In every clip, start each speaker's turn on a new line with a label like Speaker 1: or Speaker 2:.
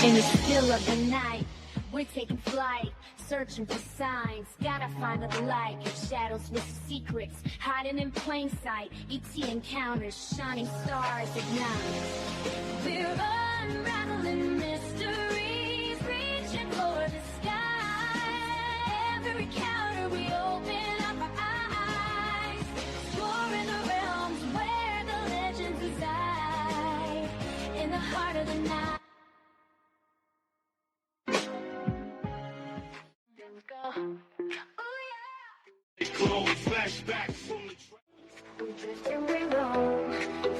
Speaker 1: In the still of the night, we're taking flight, searching for signs, gotta find the light. Shadows with secrets, hiding in plain sight. ET encounters, shining stars ignite. We're unraveling mysteries, reaching for the sky. Every counter we open up our eyes, exploring the realms where the legends reside. In the heart of the night. We drift and we roam,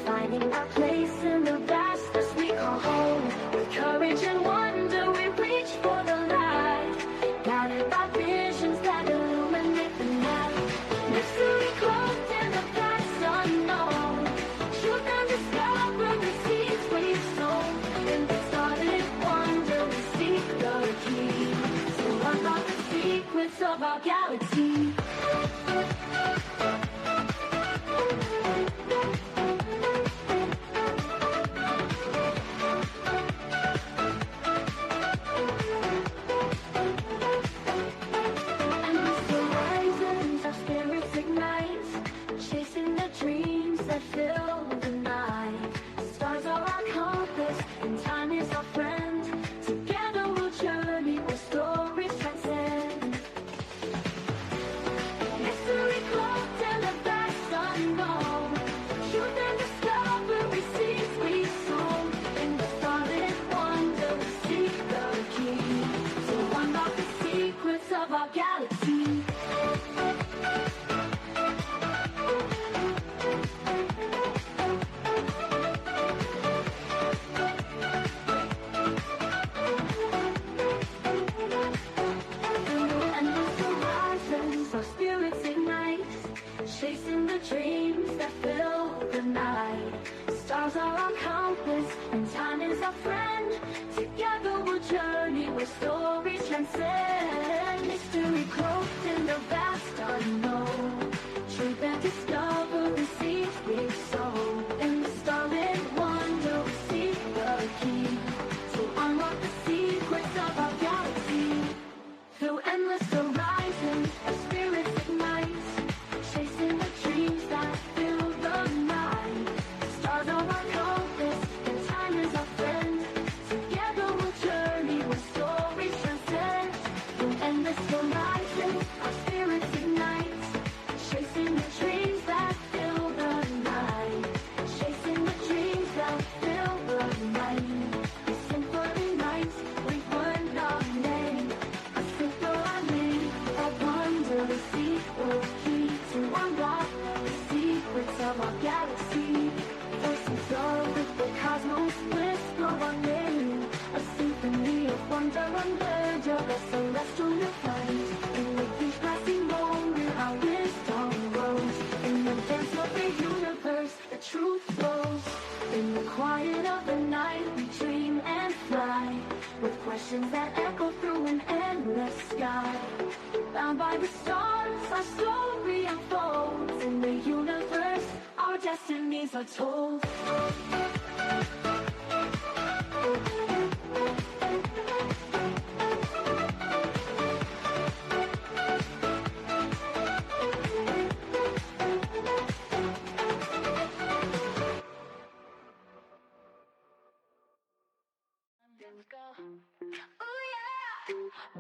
Speaker 1: finding our place in the vastness we call home. With courage and wonder we reach for the light, guided by visions that illuminate the night. Mystery cloaked in the past unknown, truth and discovery seeds we sow. In the starlit wonder we seek the key, to unlock the secrets of our galaxy.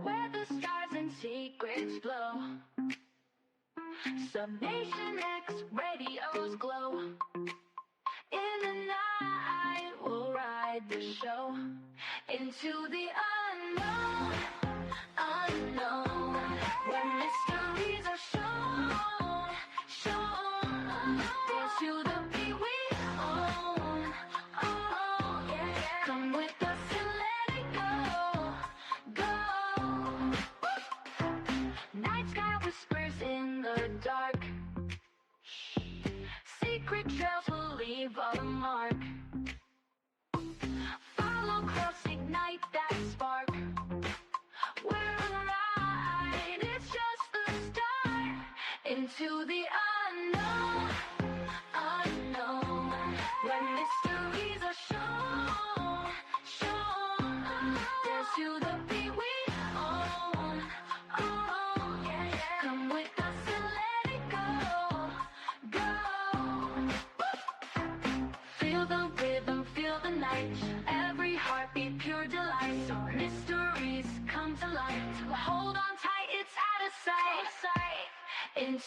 Speaker 1: Where the stars and secrets blow, some Nation X radios glow. In the night we'll ride the show into the unknown, unknown, where mysteries are shown, dance to the beat we own, yeah. Come with us and let it go. Night sky whispers in the dark, secret trails will leave a mark. Follow, cross, ignite that spark. We're alive, it's just the start. Into the unknown, unknown, where mysteries are shown,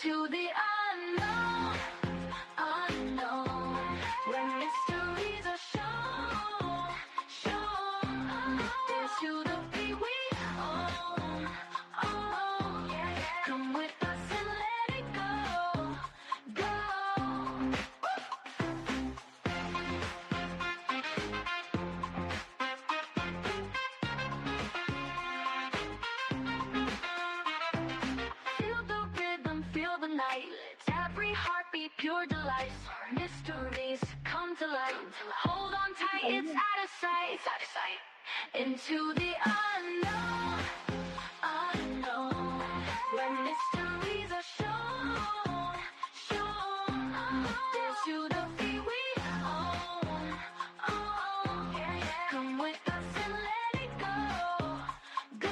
Speaker 1: Into the unknown, unknown, where mysteries are shown. Dance to the beat we own, yeah. Come with us and let it go, go. Feel the rhythm, feel the night. Every heartbeat, pure delight. Mysteries come to light. Hold on tight, it's out of sight. Into the unknown, unknown, where mysteries are shown. Dance to the beat we own, yeah. Come with us and let it go, go.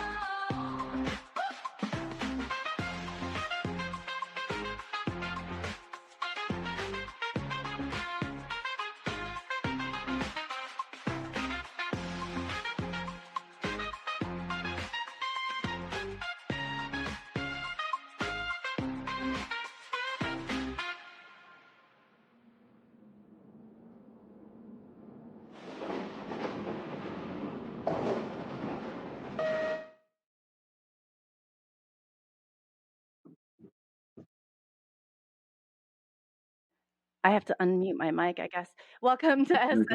Speaker 2: I have to unmute my mic, I guess. Welcome to SNX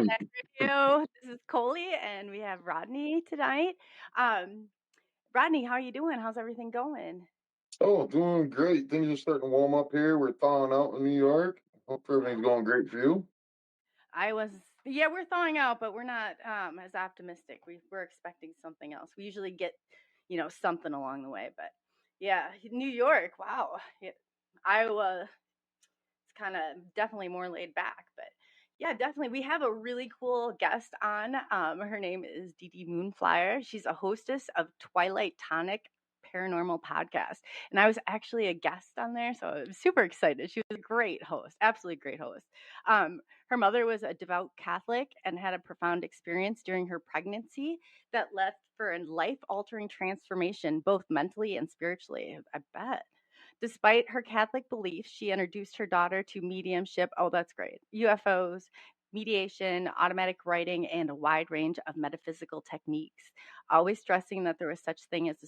Speaker 2: Review. This is Coley, and we have Rodney tonight. Rodney, how are you doing? How's everything going?
Speaker 3: Oh, doing great. Things are starting to warm up here. We're thawing out in New York. Hope everything's going great for you.
Speaker 2: We're thawing out, but we're not as optimistic. We're expecting something else. We usually get, something along the way, but yeah, New York, wow. Yeah, Iowa, it's kind of definitely more laid back, but yeah, definitely. We have a really cool guest on. Her name is Dee Moonflyer. She's a hostess of Twilight Tonic Paranormal Podcast. And I was actually a guest on there, so I was super excited. She was a great host, absolutely great host. Her mother was a devout Catholic and had a profound experience during her pregnancy that led for a life-altering transformation, both mentally and spiritually. I bet. Despite her Catholic beliefs, she introduced her daughter to mediumship. Oh, that's great. UFOs, mediation, automatic writing, and a wide range of metaphysical techniques, always stressing that there was such thing as a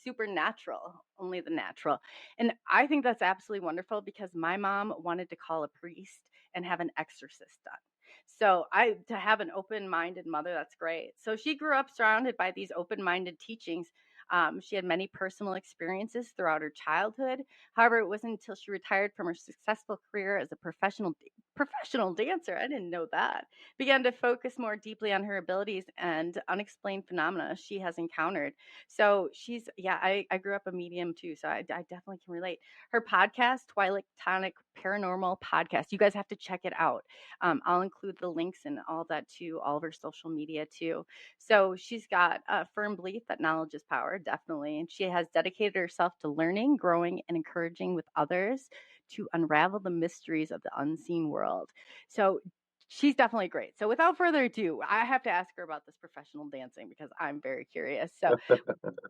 Speaker 2: supernatural, only the natural. And I think that's absolutely wonderful because my mom wanted to call a priest and have an exorcist done. So to have an open-minded mother, that's great. So she grew up surrounded by these open-minded teachings. She had many personal experiences throughout her childhood. However, it wasn't until she retired from her successful career as a professional dancer, I didn't know that, began to focus more deeply on her abilities and unexplained phenomena she has encountered. So I grew up a medium too, so I definitely can relate. Her podcast, Twilight Tonic Paranormal Podcast, you guys have to check it out. I'll include the links and all that to all of her social media too. So she's got a firm belief that knowledge is power, definitely. And she has dedicated herself to learning, growing, and encouraging with others to unravel the mysteries of the unseen world. So she's definitely great. So without further ado, I have to ask her about this professional dancing because I'm very curious. So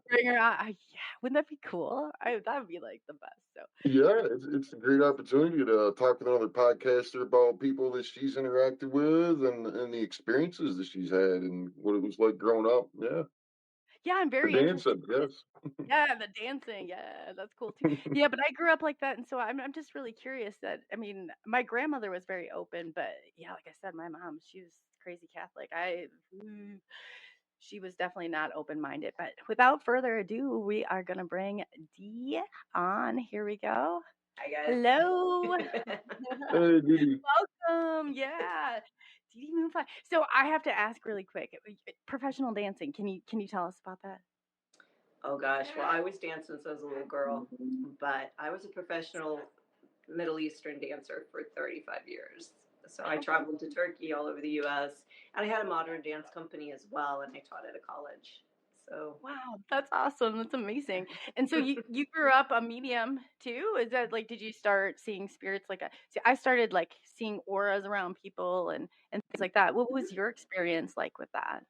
Speaker 2: bring her on. Wouldn't that be cool? That would be like the best. So
Speaker 3: Yeah, it's a great opportunity to talk with another podcaster about people that she's interacted with and the experiences that she's had and what it was like growing up. Yeah.
Speaker 2: yeah, I'm
Speaker 3: For
Speaker 2: very interested.
Speaker 3: dancing, yes.
Speaker 2: Yeah, the dancing. Yeah, that's cool too. Yeah, but I grew up like that, and so I'm just really curious that I mean, my grandmother was very open, but yeah, like I said, my mom, she was crazy Catholic. She was definitely not open-minded. But without further ado, we are gonna bring Dee on. Here we go.
Speaker 4: Hi guys.
Speaker 2: Hello.
Speaker 3: Hey, Dee.
Speaker 2: Welcome. Yeah. Dee Moonflyer. So I have to ask really quick. Professional dancing. Can you tell us about that?
Speaker 4: Oh gosh, well I was dancing since I was a little girl, but I was a professional Middle Eastern dancer for 35 years. So I traveled to Turkey, all over the US, and I had a modern dance company as well, and I taught at a college. So
Speaker 2: Wow, that's awesome. That's amazing. And so you grew up a medium too? Is that like did you start seeing spirits I started like seeing auras around people and things like that. What was your experience like with that?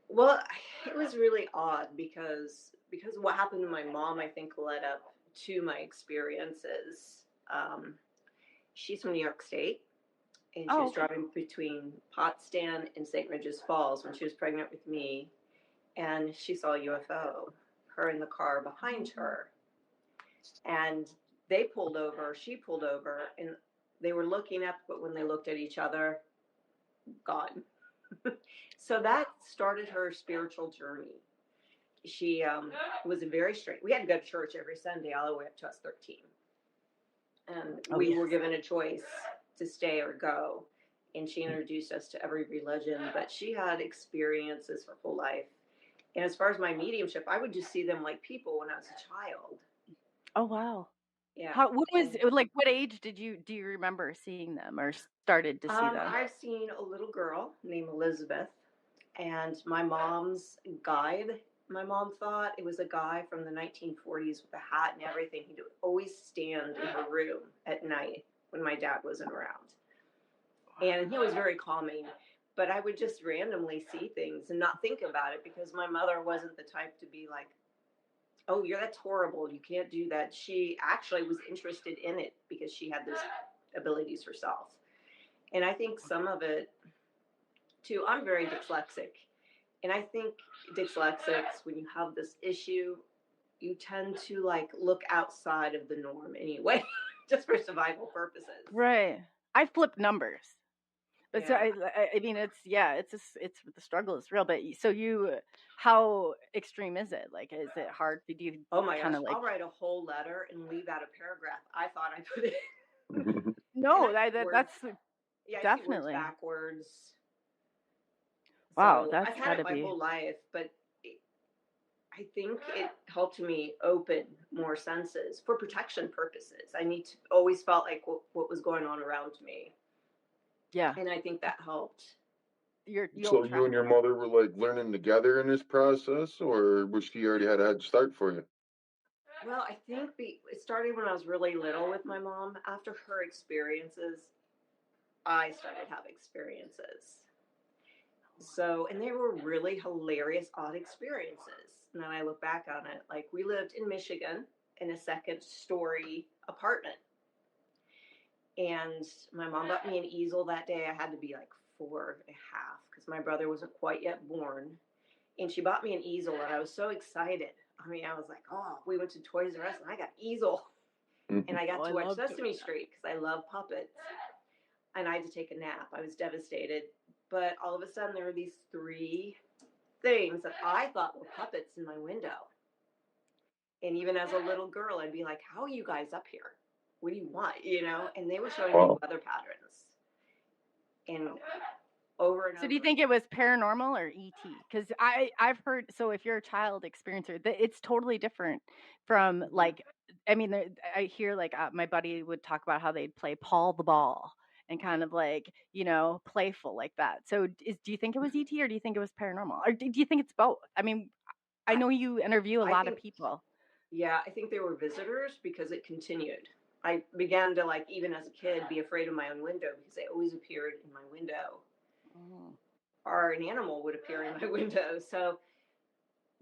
Speaker 4: well, it was really odd because what happened to my mom I think led up to my experiences. She's from New York State, and she was driving between Potsdam and St. Regis Falls when she was pregnant with me, and she saw a UFO, her in the car behind her. And they pulled over, she pulled over, and they were looking up, but when they looked at each other, gone. So that started her spiritual journey. She was a very straight. We had to go to church every Sunday all the way up to us 13. And we were given a choice to stay or go. And she introduced us to every religion, but she had experiences her whole life. And as far as my mediumship, I would just see them like people when I was a child.
Speaker 2: Oh, wow.
Speaker 4: Yeah.
Speaker 2: What age do you remember seeing them or started to see them?
Speaker 4: I've seen a little girl named Elizabeth, and my mom's guide. My mom thought it was a guy from the 1940s with a hat and everything. He'd always stand in her room at night when my dad wasn't around. And he was very calming, but I would just randomly see things and not think about it because my mother wasn't the type to be like, oh, that's horrible. You can't do that. She actually was interested in it because she had those abilities herself. And I think some of it, too, I'm very dyslexic. And I think dyslexics, when you have this issue, you tend to like look outside of the norm anyway, just for survival purposes.
Speaker 2: Right. I flip numbers. But
Speaker 4: Yeah.
Speaker 2: so I mean, it's the struggle is real. But so how extreme is it? Like, is it hard? Do you?
Speaker 4: Oh my gosh! I'll write a whole letter and leave out a paragraph. I thought I put it.
Speaker 2: No, that's
Speaker 4: I
Speaker 2: definitely
Speaker 4: see words backwards.
Speaker 2: Wow,
Speaker 4: so
Speaker 2: that's
Speaker 4: I've had it my whole life, but I think it helped me open more senses for protection purposes. Always felt like what was going on around me.
Speaker 2: Yeah.
Speaker 4: And I think that helped.
Speaker 3: So you and your mother were like learning together in this process, or was she already had a head start for you?
Speaker 4: Well, I think it started when I was really little with my mom. After her experiences, I started having experiences. So, and they were really hilarious, odd experiences. And then I look back on it, like we lived in Michigan in a 2nd-story apartment. And my mom bought me an easel that day. I had to be like 4.5 because my brother wasn't quite yet born. And she bought me an easel and I was so excited. I mean, I was like, oh, we went to Toys R Us and I got easel. And I got to watch Sesame Street because I love puppets. And I had to take a nap. I was devastated. But all of a sudden, there were these 3 things that I thought were puppets in my window. And even as a little girl, I'd be like, how are you guys up here? What do you want? And they were showing me weather patterns. And over and over.
Speaker 2: So do you think it was paranormal or ET? Because I've heard, so if you're a child experiencer, it's totally different from like, I mean, I hear like my buddy would talk about how they'd play Paul the Ball and kind of like, playful like that. So do you think it was ET or do you think it was paranormal? Or do you think it's both? I mean, I know you interview a lot of people.
Speaker 4: Yeah, I think they were visitors because it continued. I began to like, even as a kid, be afraid of my own window because they always appeared in my window. Or an animal would appear in my window. So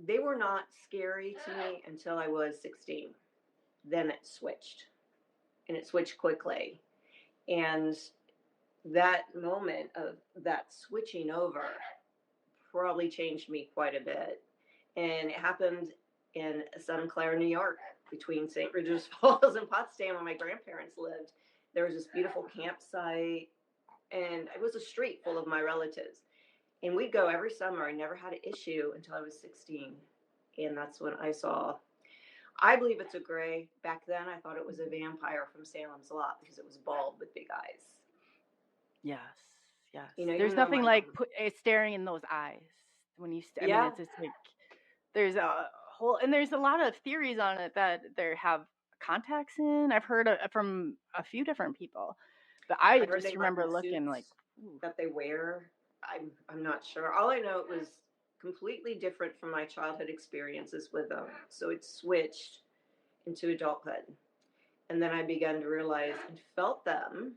Speaker 4: they were not scary to me until I was 16. Then it switched. And it switched quickly. And that moment of that switching over probably changed me quite a bit. And it happened in Sun Clare, New York, between St. Regis Falls and Potsdam, where my grandparents lived. There was this beautiful campsite, and it was a street full of my relatives. And we'd go every summer. I never had an issue until I was 16. And that's when I saw, I believe it's a gray. Back then, I thought it was a vampire from Salem's Lot because it was bald with big eyes.
Speaker 2: Yes. There's nothing like staring in those eyes when you. I mean, it's just like there's a whole, and there's a lot of theories on it that they have contacts in. I've heard from a few different people, but I just remember looking like
Speaker 4: that they wear. I'm not sure. All I know, it was completely different from my childhood experiences with them. So it switched into adulthood. And then I began to realize and felt them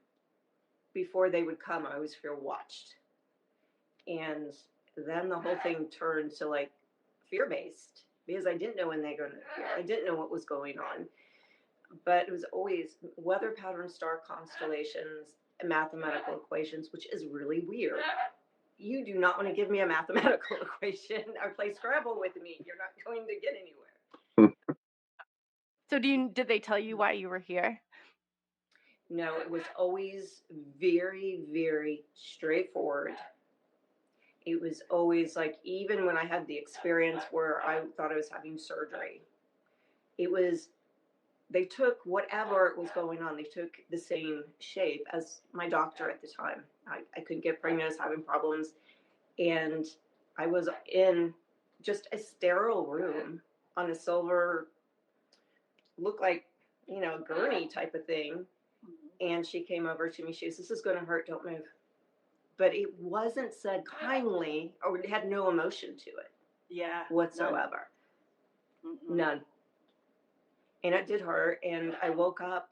Speaker 4: before they would come. I always feel watched. And then the whole thing turned to like fear-based because I didn't know when they were going to appear. I didn't know what was going on. but it was always weather patterns, star constellations, and mathematical equations, which is really weird. You do not want to give me a mathematical equation or play Scrabble with me. You're not going to get anywhere.
Speaker 2: So did they tell you why you were here?
Speaker 4: No, it was always very, very straightforward. It was always like, even when I had the experience where I thought I was having surgery, they took whatever was going on, they took the same shape as my doctor at the time. I couldn't get pregnant, I was having problems. And I was in just a sterile room on a silver, looked like, gurney type of thing. And she came over to me. She goes, "This is going to hurt. Don't move." But it wasn't said kindly, or it had no emotion to it.
Speaker 2: Yeah.
Speaker 4: Whatsoever. None. And it did hurt. And I woke up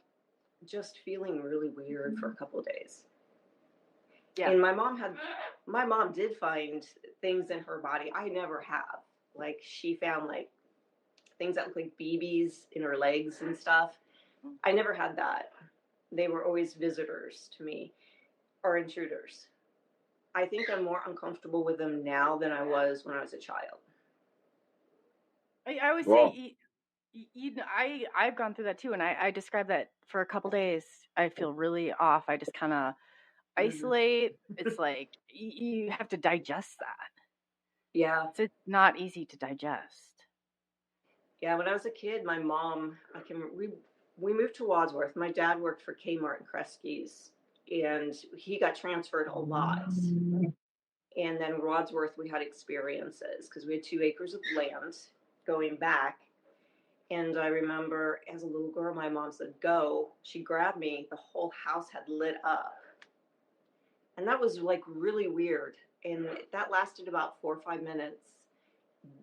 Speaker 4: just feeling really weird for a couple of days. Yeah. And my mom did find things in her body I never have. Like, she found like things that look like BBs in her legs and stuff. I never had that. They were always visitors to me, or intruders. I think I'm more uncomfortable with them now than I was when I was a child.
Speaker 2: I always say, I've gone through that too, and I describe that for a couple days. I feel really off. I just kind of isolate. It's like you have to digest that.
Speaker 4: Yeah.
Speaker 2: So it's not easy to digest.
Speaker 4: Yeah, when I was a kid, my mom, we moved to Wadsworth. My dad worked for Kmart and Kresge's, and he got transferred a lot. And then Wadsworth, we had experiences because we had 2 acres of land going back. And I remember as a little girl, my mom said, "Go." She grabbed me. The whole house had lit up. And that was like really weird. And that lasted about 4 or 5 minutes.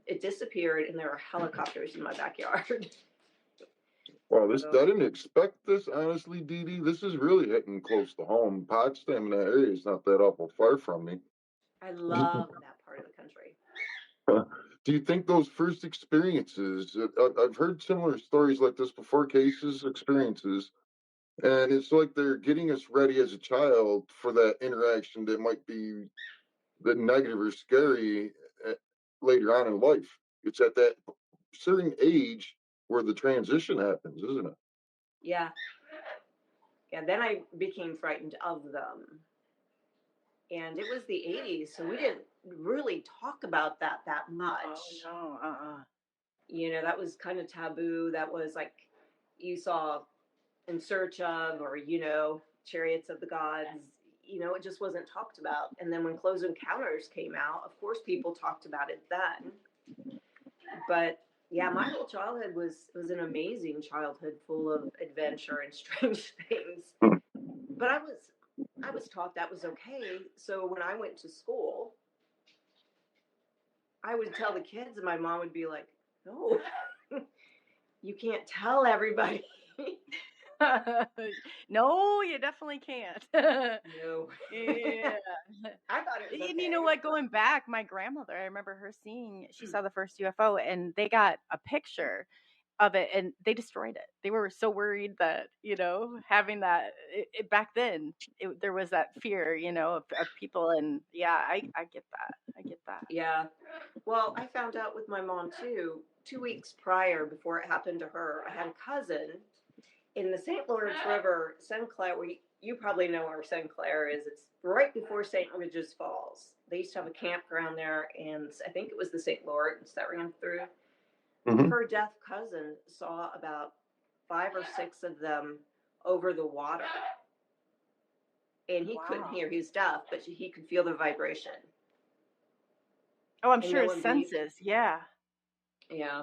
Speaker 4: It disappeared, and there were helicopters in my backyard.
Speaker 3: Wow, I didn't expect this, honestly, Dee Dee. This is really hitting close to home. Potsdam, that area is not that awful far from me.
Speaker 4: I love that part of the country.
Speaker 3: Do you think those first experiences, I've heard similar stories like this before, experiences, and it's like they're getting us ready as a child for that interaction that might be the negative or scary later on in life. It's at that certain age where the transition happens, isn't it?
Speaker 4: Yeah. Yeah, then I became frightened of them. And it was the 80s, so we didn't really talk about that much.
Speaker 2: Oh, no,
Speaker 4: that was kind of taboo. That was like you saw In Search of, or, Chariots of the Gods. It just wasn't talked about. And then when Close Encounters came out, of course, people talked about it then. But yeah, my whole childhood was an amazing childhood, full of adventure and strange things. But I was taught that was okay. So when I went to school, I would tell the kids, and my mom would be like, "No, you can't tell everybody."
Speaker 2: No, you definitely can't.
Speaker 4: No.
Speaker 2: Yeah.
Speaker 4: I thought it was okay.
Speaker 2: And you know what? Going back, my grandmother, I remember her she saw the first UFO, and they got a picture of it, and they destroyed it. They were so worried that, having that back then, there was that fear, of people. And yeah, I get that. I get that.
Speaker 4: Yeah. Well, I found out with my mom too, 2 weeks prior, before it happened to her. I had a cousin in the St. Lawrence River, St. Clair, where you probably know where St. Clair is. It's right before St. Regis Falls. They used to have a campground there, and I think it was the St. Lawrence that ran through. Mm-hmm. Her deaf cousin saw about 5 or 6 of them over the water. And he couldn't hear. He was deaf, but he could feel the vibration.
Speaker 2: Oh, I'm sure his senses. Yeah.
Speaker 4: Yeah.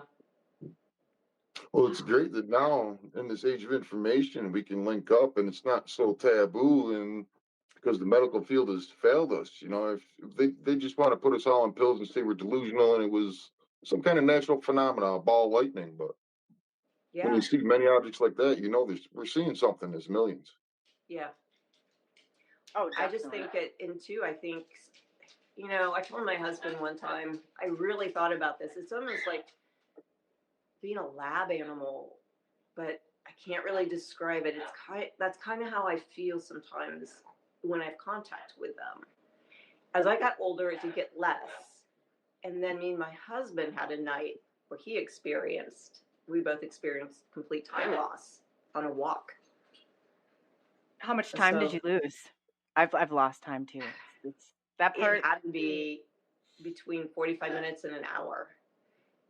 Speaker 3: Well, it's great that now in this age of information, we can link up and it's not so taboo, and because the medical field has failed us, if they just want to put us all on pills and say we're delusional and it was some kind of natural phenomena, ball lightning. But when you see many objects like that, we're seeing something. There's millions.
Speaker 4: Yeah.
Speaker 2: Oh, definitely.
Speaker 4: I just think I think, I told my husband one time, I really thought about this. It's almost like being a lab animal, but I can't really describe it. That's kind of how I feel sometimes when I have contact with them. As I got older, it did get less. And then me and my husband had a night where we both experienced complete time loss on a walk.
Speaker 2: How much time did you lose? I've lost time too. It's that part.
Speaker 4: It had to be between 45 minutes and an hour.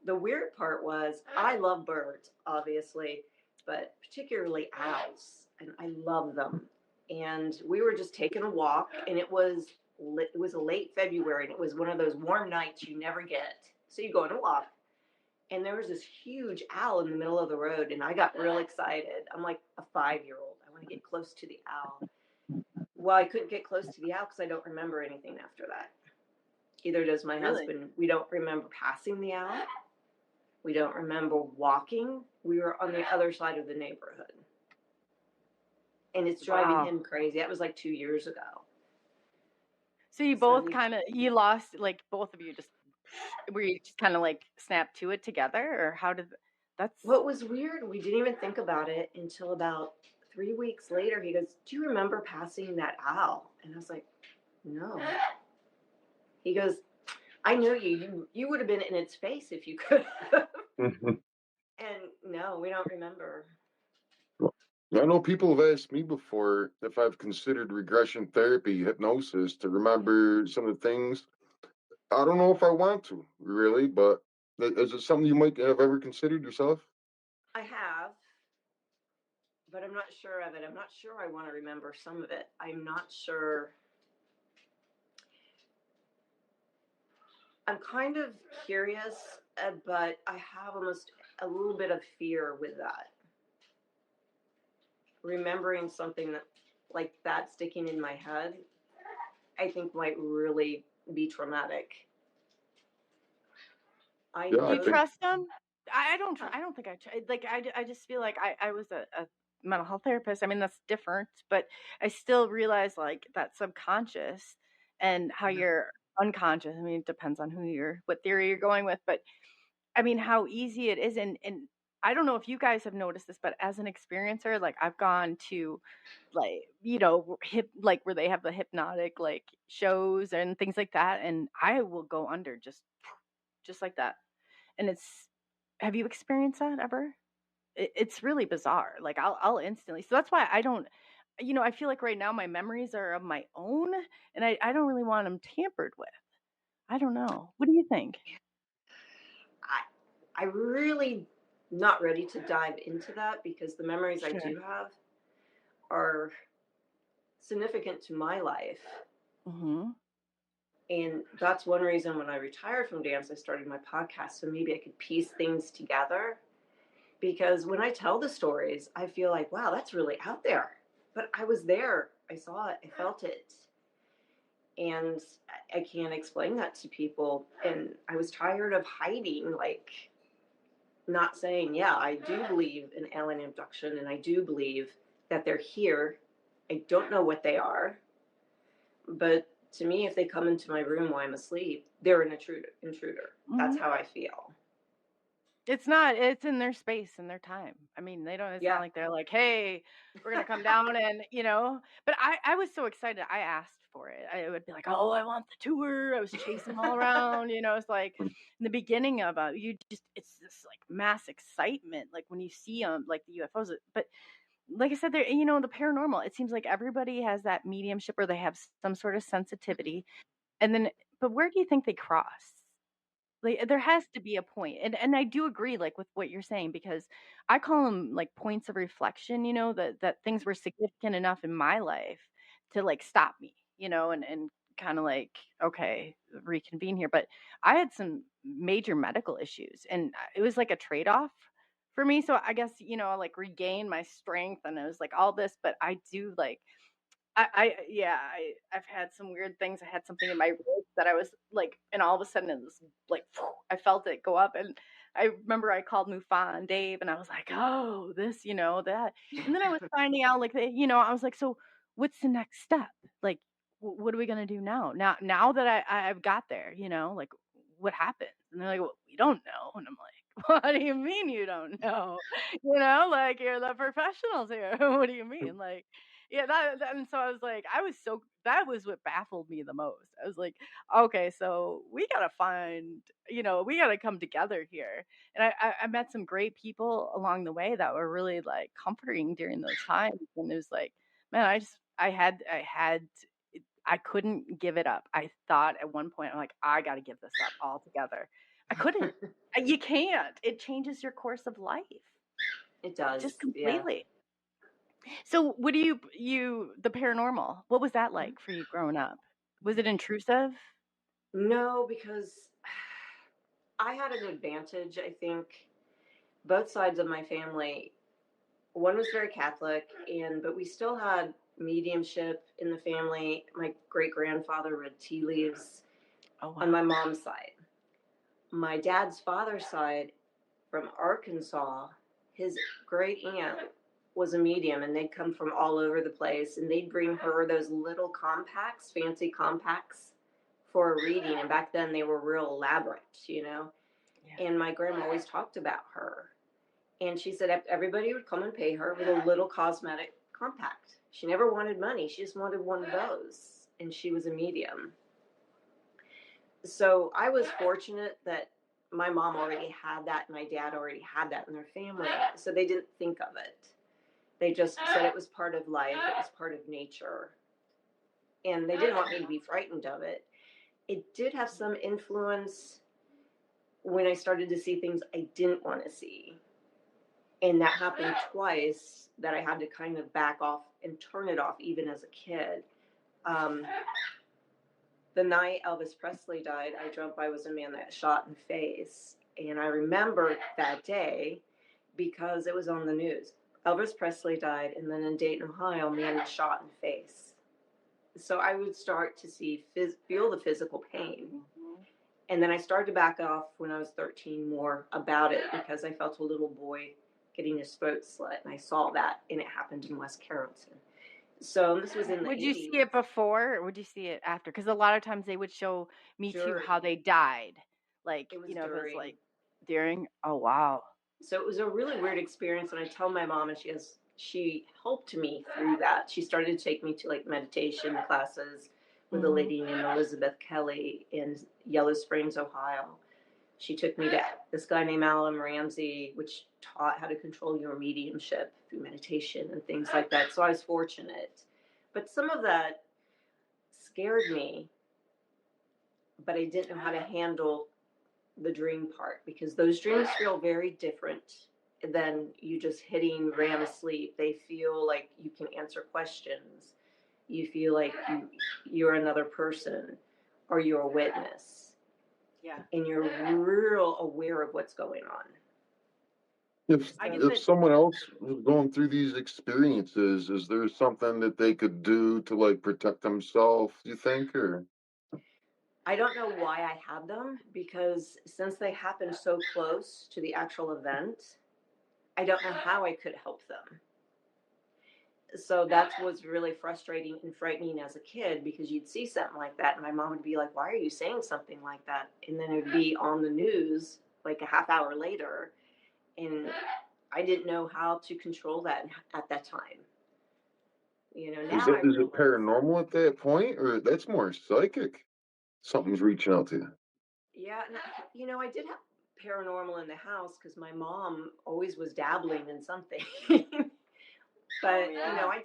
Speaker 4: The weird part was I love birds, obviously, but particularly owls, and I love them. And we were just taking a walk, and it was a late February, and it was one of those warm nights you never get. So you go on a walk, and there was this huge owl in the middle of the road, and I got real excited. I'm like a 5-year-old. I want to get close to the owl. Well, I couldn't get close to the owl because I don't remember anything after that. Either does my husband. We don't remember passing the owl. We don't remember walking. We were on the other side of the neighborhood. And it's driving him crazy. That was like 2 years ago.
Speaker 2: So you both you lost, like both of you were you just kind of like snapped to it together, or how did that's?
Speaker 4: What was weird, we didn't even think about it until about 3 weeks later. He goes, "Do you remember passing that owl?" And I was like, "No." He goes, "I know you would have been in its face if you could." And no, we don't remember.
Speaker 3: I know people have asked me before if I've considered regression therapy, hypnosis, to remember some of the things. I don't know if I want to, really, but is it something you might have ever considered yourself?
Speaker 4: I have, but I'm not sure of it. I'm not sure I want to remember some of it. I'm not sure. I'm kind of curious, but I have almost a little bit of fear with that. Remembering something like that sticking in my head, I think might really be traumatic.
Speaker 2: Do you trust them? I don't think I like. I just feel like I was a mental health therapist. I mean, that's different, but I still realize like that subconscious and how you're unconscious. I mean, it depends on what theory you're going with, but I mean, how easy it is. And I don't know if you guys have noticed this, but as an experiencer, like I've gone to like, like where they have the hypnotic like shows and things like that. And I will go under just like that. And have you experienced that ever? It's really bizarre. Like I'll instantly, so that's why I don't, I feel like right now my memories are of my own and I don't really want them tampered with. I don't know. What do you think?
Speaker 4: I really not ready to dive into that because the memories I do have are significant to my life. Mm-hmm. And that's one reason when I retired from dance, I started my podcast. So maybe I could piece things together. Because when I tell the stories, I feel like, wow, that's really out there. But I was there. I saw it. I felt it. And I can't explain that to people. And I was tired of hiding, like not saying, yeah, I do believe in alien abduction. And I do believe that they're here. I don't know what they are. But to me, if they come into my room while I'm asleep, they're an intruder. Mm-hmm. That's how I feel.
Speaker 2: It's in their space and their time. I mean, it's not like they're like, hey, we're going to come down and, but I was so excited. I asked for it. I would be like, oh, I want the tour. I was chasing them all around, it's like in the beginning of it's this like mass excitement. Like when you see them, like the UFOs, but like I said, they're, the paranormal, it seems like everybody has that mediumship or they have some sort of sensitivity. And then, but where do you think they cross? Like there has to be a point. And I do agree like with what you're saying, because I call them like points of reflection, that things were significant enough in my life to like stop me, and kind of like, okay, reconvene here. But I had some major medical issues and it was like a trade-off for me. So I guess, like regain my strength and it was like all this, but I do like, I've had some weird things. I had something in my ribs that I was like, and all of a sudden it was like, I felt it go up. And I remember I called Mufan Dave and I was like, oh, this, that. And then I was finding out like, I was like, so what's the next step? Like, what are we going to do now? Now that I've got there, like what happens? And they're like, well, we don't know. And I'm like, What do you mean you don't know? You know, like, you're the professionals here. What do you mean? Like, yeah, and so I was like, that was what baffled me the most. I was like, okay, so we got to find, we got to come together here. And I met some great people along the way that were really like comforting during those times. And it was like, man, I couldn't give it up. I thought at one point, I'm like, I got to give this up altogether. I couldn't. You can't. It changes your course of life.
Speaker 4: It does.
Speaker 2: Just
Speaker 4: Yeah.
Speaker 2: completely. So what do the paranormal, what was that like for you growing up? Was it intrusive?
Speaker 4: No, because I had an advantage, I think. Both sides of my family, one was very Catholic, but we still had mediumship in the family. My great-grandfather read tea leaves on my mom's side. My dad's father's side, from Arkansas, his great aunt was a medium, and they'd come from all over the place, and they'd bring her those little compacts, fancy compacts, for a reading. And back then they were real elaborate, Yeah. And my grandma always talked about her. And she said everybody would come and pay her with a little cosmetic compact. She never wanted money. She just wanted one of those. And she was a medium. So I was fortunate that my mom already had that. My dad already had that in their family. So they didn't think of it. They just said it was part of life. It was part of nature. And they didn't want me to be frightened of it. It did have some influence when I started to see things I didn't want to see. And that happened twice, that I had to kind of back off and turn it off even as a kid. The night Elvis Presley died, I dreamt I was a man that shot in the face. And I remember that day because it was on the news. Elvis Presley died, and then in Dayton, Ohio, a man was shot in the face. So I would start to feel the physical pain. Mm-hmm. And then I started to back off when I was 13 more about it, because I felt a little boy getting his throat slit, and I saw that, and it happened in West Carrollton. So this was in the 80s.
Speaker 2: Would you see it before, or would you see it after? Because a lot of times they would show me too how they died. Like, it was during. Like during. Oh, wow.
Speaker 4: So it was a really weird experience, and I tell my mom, and she helped me through that. She started to take me to like meditation classes with a lady named Elizabeth Kelly in Yellow Springs, Ohio. She took me to this guy named Alan Ramsey, which taught how to control your mediumship through meditation and things like that. So I was fortunate. But some of that scared me, but I didn't know how to handle the dream part, because those dreams feel very different than you just hitting REM asleep. They feel like you can answer questions. You feel like you're another person, or you're a witness.
Speaker 2: Yeah.
Speaker 4: And you're real aware of what's going on.
Speaker 3: If someone else was going through these experiences, is there something that they could do to like protect themselves, you think, or?
Speaker 4: I don't know why I had them, because since they happened so close to the actual event, I don't know how I could help them. So that was really frustrating and frightening as a kid, because you'd see something like that, and my mom would be like, "Why are you saying something like that?" And then it would be on the news like a half hour later, and I didn't know how to control that at that time. Now
Speaker 3: Is it paranormal at that point, or that's more psychic? Something's reaching out to you.
Speaker 4: Yeah, and I did have paranormal in the house, because my mom always was dabbling in something. But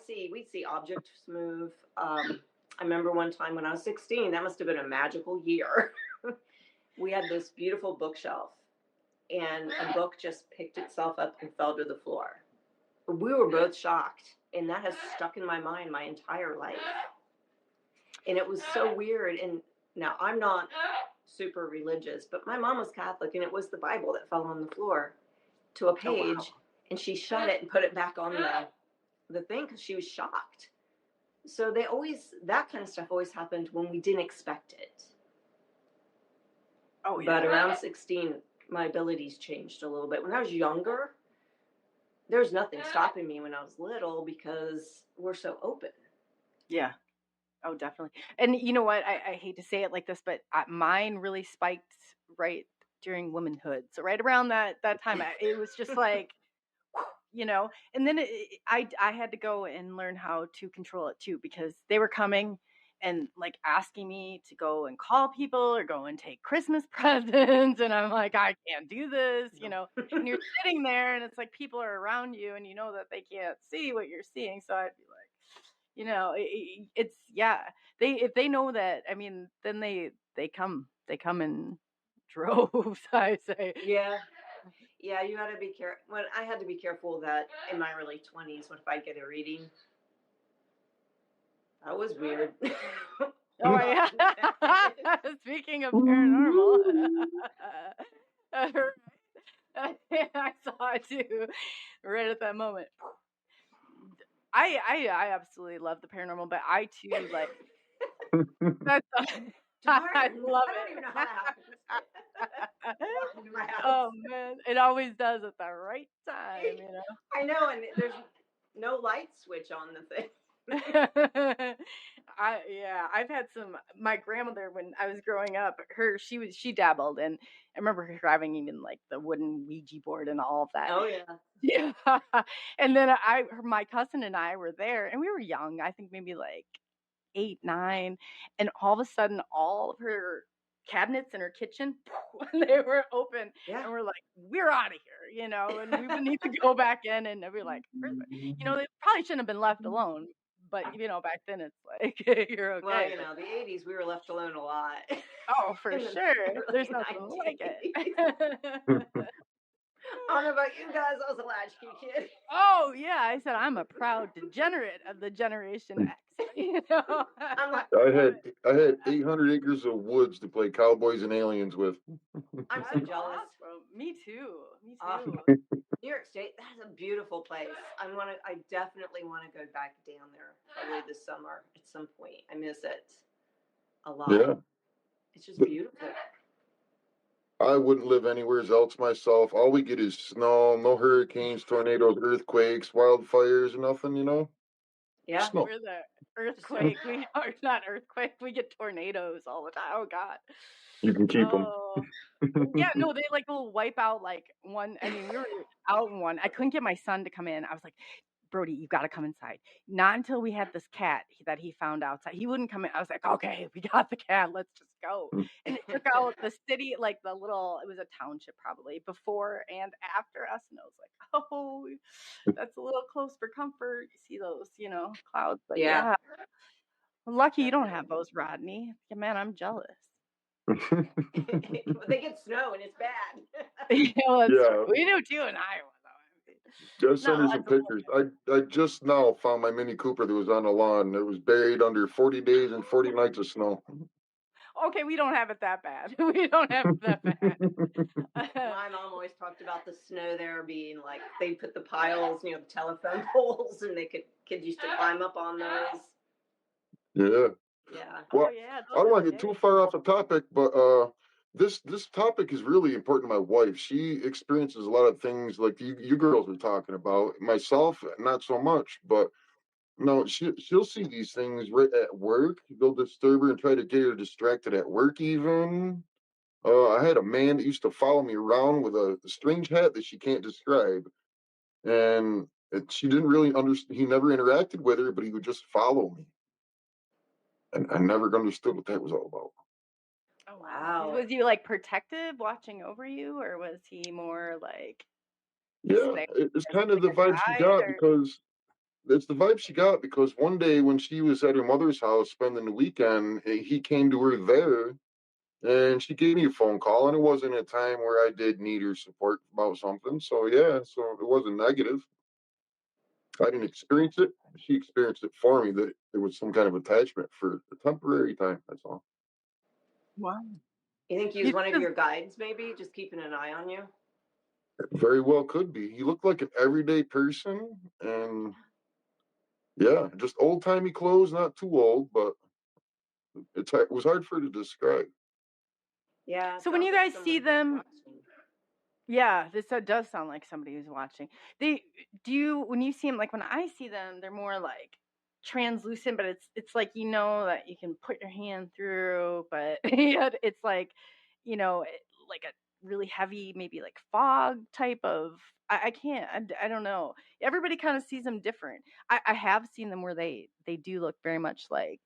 Speaker 4: we'd see objects move. I remember one time when I was 16, that must have been a magical year. We had this beautiful bookshelf, and a book just picked itself up and fell to the floor. We were both shocked, and that has stuck in my mind my entire life. And it was so weird. And now I'm not super religious, but my mom was Catholic, and it was the Bible that fell on the floor to a page, and she shut it and put it back on the thing, because she was shocked. So that kind of stuff always happened when we didn't expect it. Oh, yeah. But around 16, my abilities changed a little bit. When I was younger, there was nothing stopping me when I was little, because we're so open.
Speaker 2: Yeah. Oh, definitely. And you know what? I hate to say it like this, but mine really spiked right during womanhood. So right around that time, it was just like, and then I had to go and learn how to control it too, because they were coming and like asking me to go and call people or go and take Christmas presents. And I'm like, I can't do this, and you're sitting there and it's like people are around you and you know that they can't see what you're seeing. So I'd be like, it's, yeah, if they know that, I mean, then they come in droves, I say.
Speaker 4: Yeah. Yeah, you got to be careful. Well, I had to be careful that in my early 20s, if I get a reading, that was weird.
Speaker 2: Oh, yeah. Speaking of paranormal, I saw it too, right at that moment. I absolutely love the paranormal, but I too like. That's I love it.
Speaker 4: I don't even know how that happens.
Speaker 2: Oh man, it always does at the right time,
Speaker 4: I know, and there's no light switch on the thing.
Speaker 2: I've had my grandmother, when I was growing up, she dabbled, and I remember her having even like the wooden Ouija board and all of that.
Speaker 4: Oh yeah.
Speaker 2: Yeah. And then my cousin and I were there, and we were young, I think maybe like 8, 9, and all of a sudden all of her cabinets in her kitchen, they were open.
Speaker 4: Yeah.
Speaker 2: And we're like, we're out of here, and we would need to go back in, and we're like, they probably shouldn't have been left alone, but back then it's like, you're okay.
Speaker 4: Well, the 80s, we were left alone a lot.
Speaker 2: Oh, for sure. There's nothing like it.
Speaker 4: I don't know about you guys, I was a latchkey kid.
Speaker 2: Oh yeah, I said I'm a proud degenerate of the Generation X.
Speaker 4: I'm like,
Speaker 3: I had 800 acres of woods to play cowboys and aliens with.
Speaker 4: I'm so jealous.
Speaker 2: Awesome. Me too.
Speaker 4: New York State, that's a beautiful place. I definitely want to go back down there probably this summer at some point. I miss it a lot.
Speaker 3: Yeah.
Speaker 4: It's just beautiful.
Speaker 3: I wouldn't live anywhere else myself. All we get is snow, no hurricanes, tornadoes, earthquakes, wildfires, nothing,
Speaker 4: Yeah.
Speaker 3: Snow.
Speaker 2: We're the earthquake. We are not earthquake. We get tornadoes all the time. Oh God.
Speaker 3: You can keep them.
Speaker 2: Yeah, no, they like will wipe out like one. I mean, we were out in one. I couldn't get my son to come in. I was like, Brody, you got to come inside. Not until we had this cat that he found outside. He wouldn't come in. I was like, okay, we got the cat. Let's just go. And it took out the city, like it was a township probably before and after us. And I was like, oh, that's a little close for comfort. You see those, clouds. But yeah. Lucky you don't have those, Rodney. Yeah, man, I'm jealous.
Speaker 4: They get snow and it's bad.
Speaker 3: Yeah.
Speaker 2: We do too in Iowa.
Speaker 3: Just send her some pictures. I just now found my Mini Cooper that was on the lawn. It was buried under 40 days and 40 nights of snow.
Speaker 2: Okay, we don't have it that bad. We don't have it that bad.
Speaker 4: My mom always talked about the snow there being like, they put the piles, the telephone poles, and kids used to climb up on those.
Speaker 3: Yeah.
Speaker 4: Yeah.
Speaker 3: Well, I don't want to get too far off the topic, but this topic is really important to my wife. She experiences a lot of things like you girls were talking about. Myself, not so much, but no, she'll see these things right at work. They'll disturb her and try to get her distracted at work even. I had a man that used to follow me around with a strange hat that she can't describe. And she didn't really understand. He never interacted with her, but he would just follow me. And I never understood what that was all about.
Speaker 2: Oh, wow. Was he like protective, watching over you, or was he more like...
Speaker 3: Yeah, it's kind of the vibe she got because... It's the vibe she got because one day when she was at her mother's house spending the weekend, he came to her there and she gave me a phone call, and it wasn't a time where I did need her support about something. So yeah, so it wasn't negative. I didn't experience it. She experienced it for me, that there was some kind of attachment for a temporary time. That's all.
Speaker 2: Wow.
Speaker 4: You think he was one of your guides, maybe, just keeping an eye on you?
Speaker 3: It very well could be. He looked like an everyday person, and yeah, just old-timey clothes, not too old, but it was hard for her to describe.
Speaker 4: Yeah.
Speaker 2: So when you guys see them, yeah, this does sound like somebody who's watching. When you see them, like when I see them, they're more like translucent, but it's like, that you can put your hand through, but it's like, like really heavy, maybe like fog type of. I can't. I don't know. Everybody kind of sees them different. I have seen them where they do look very much like,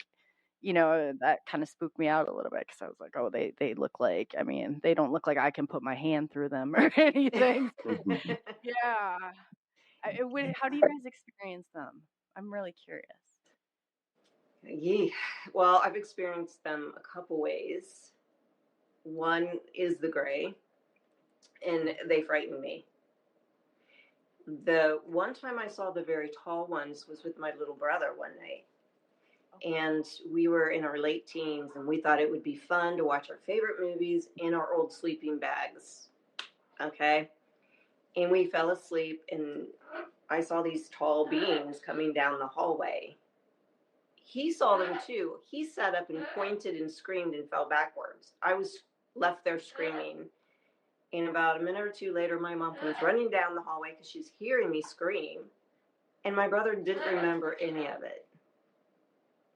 Speaker 2: that kind of spooked me out a little bit because I was like, oh, they look like. I mean, they don't look like I can put my hand through them or anything.
Speaker 3: Mhm.
Speaker 2: Yeah. How do you guys experience them? I'm really curious.
Speaker 4: Yeah. Well, I've experienced them a couple ways. One is the gray, and they frighten me. The one time I saw the very tall ones was with my little brother one night. And we were in our late teens, and we thought it would be fun to watch our favorite movies in our old sleeping bags. Okay? And we fell asleep, and I saw these tall beings coming down the hallway. He saw them too. He sat up and pointed and screamed and fell backwards. I was left there screaming. And about a minute or two later, my mom comes running down the hallway because she's hearing me scream. And my brother didn't remember any of it.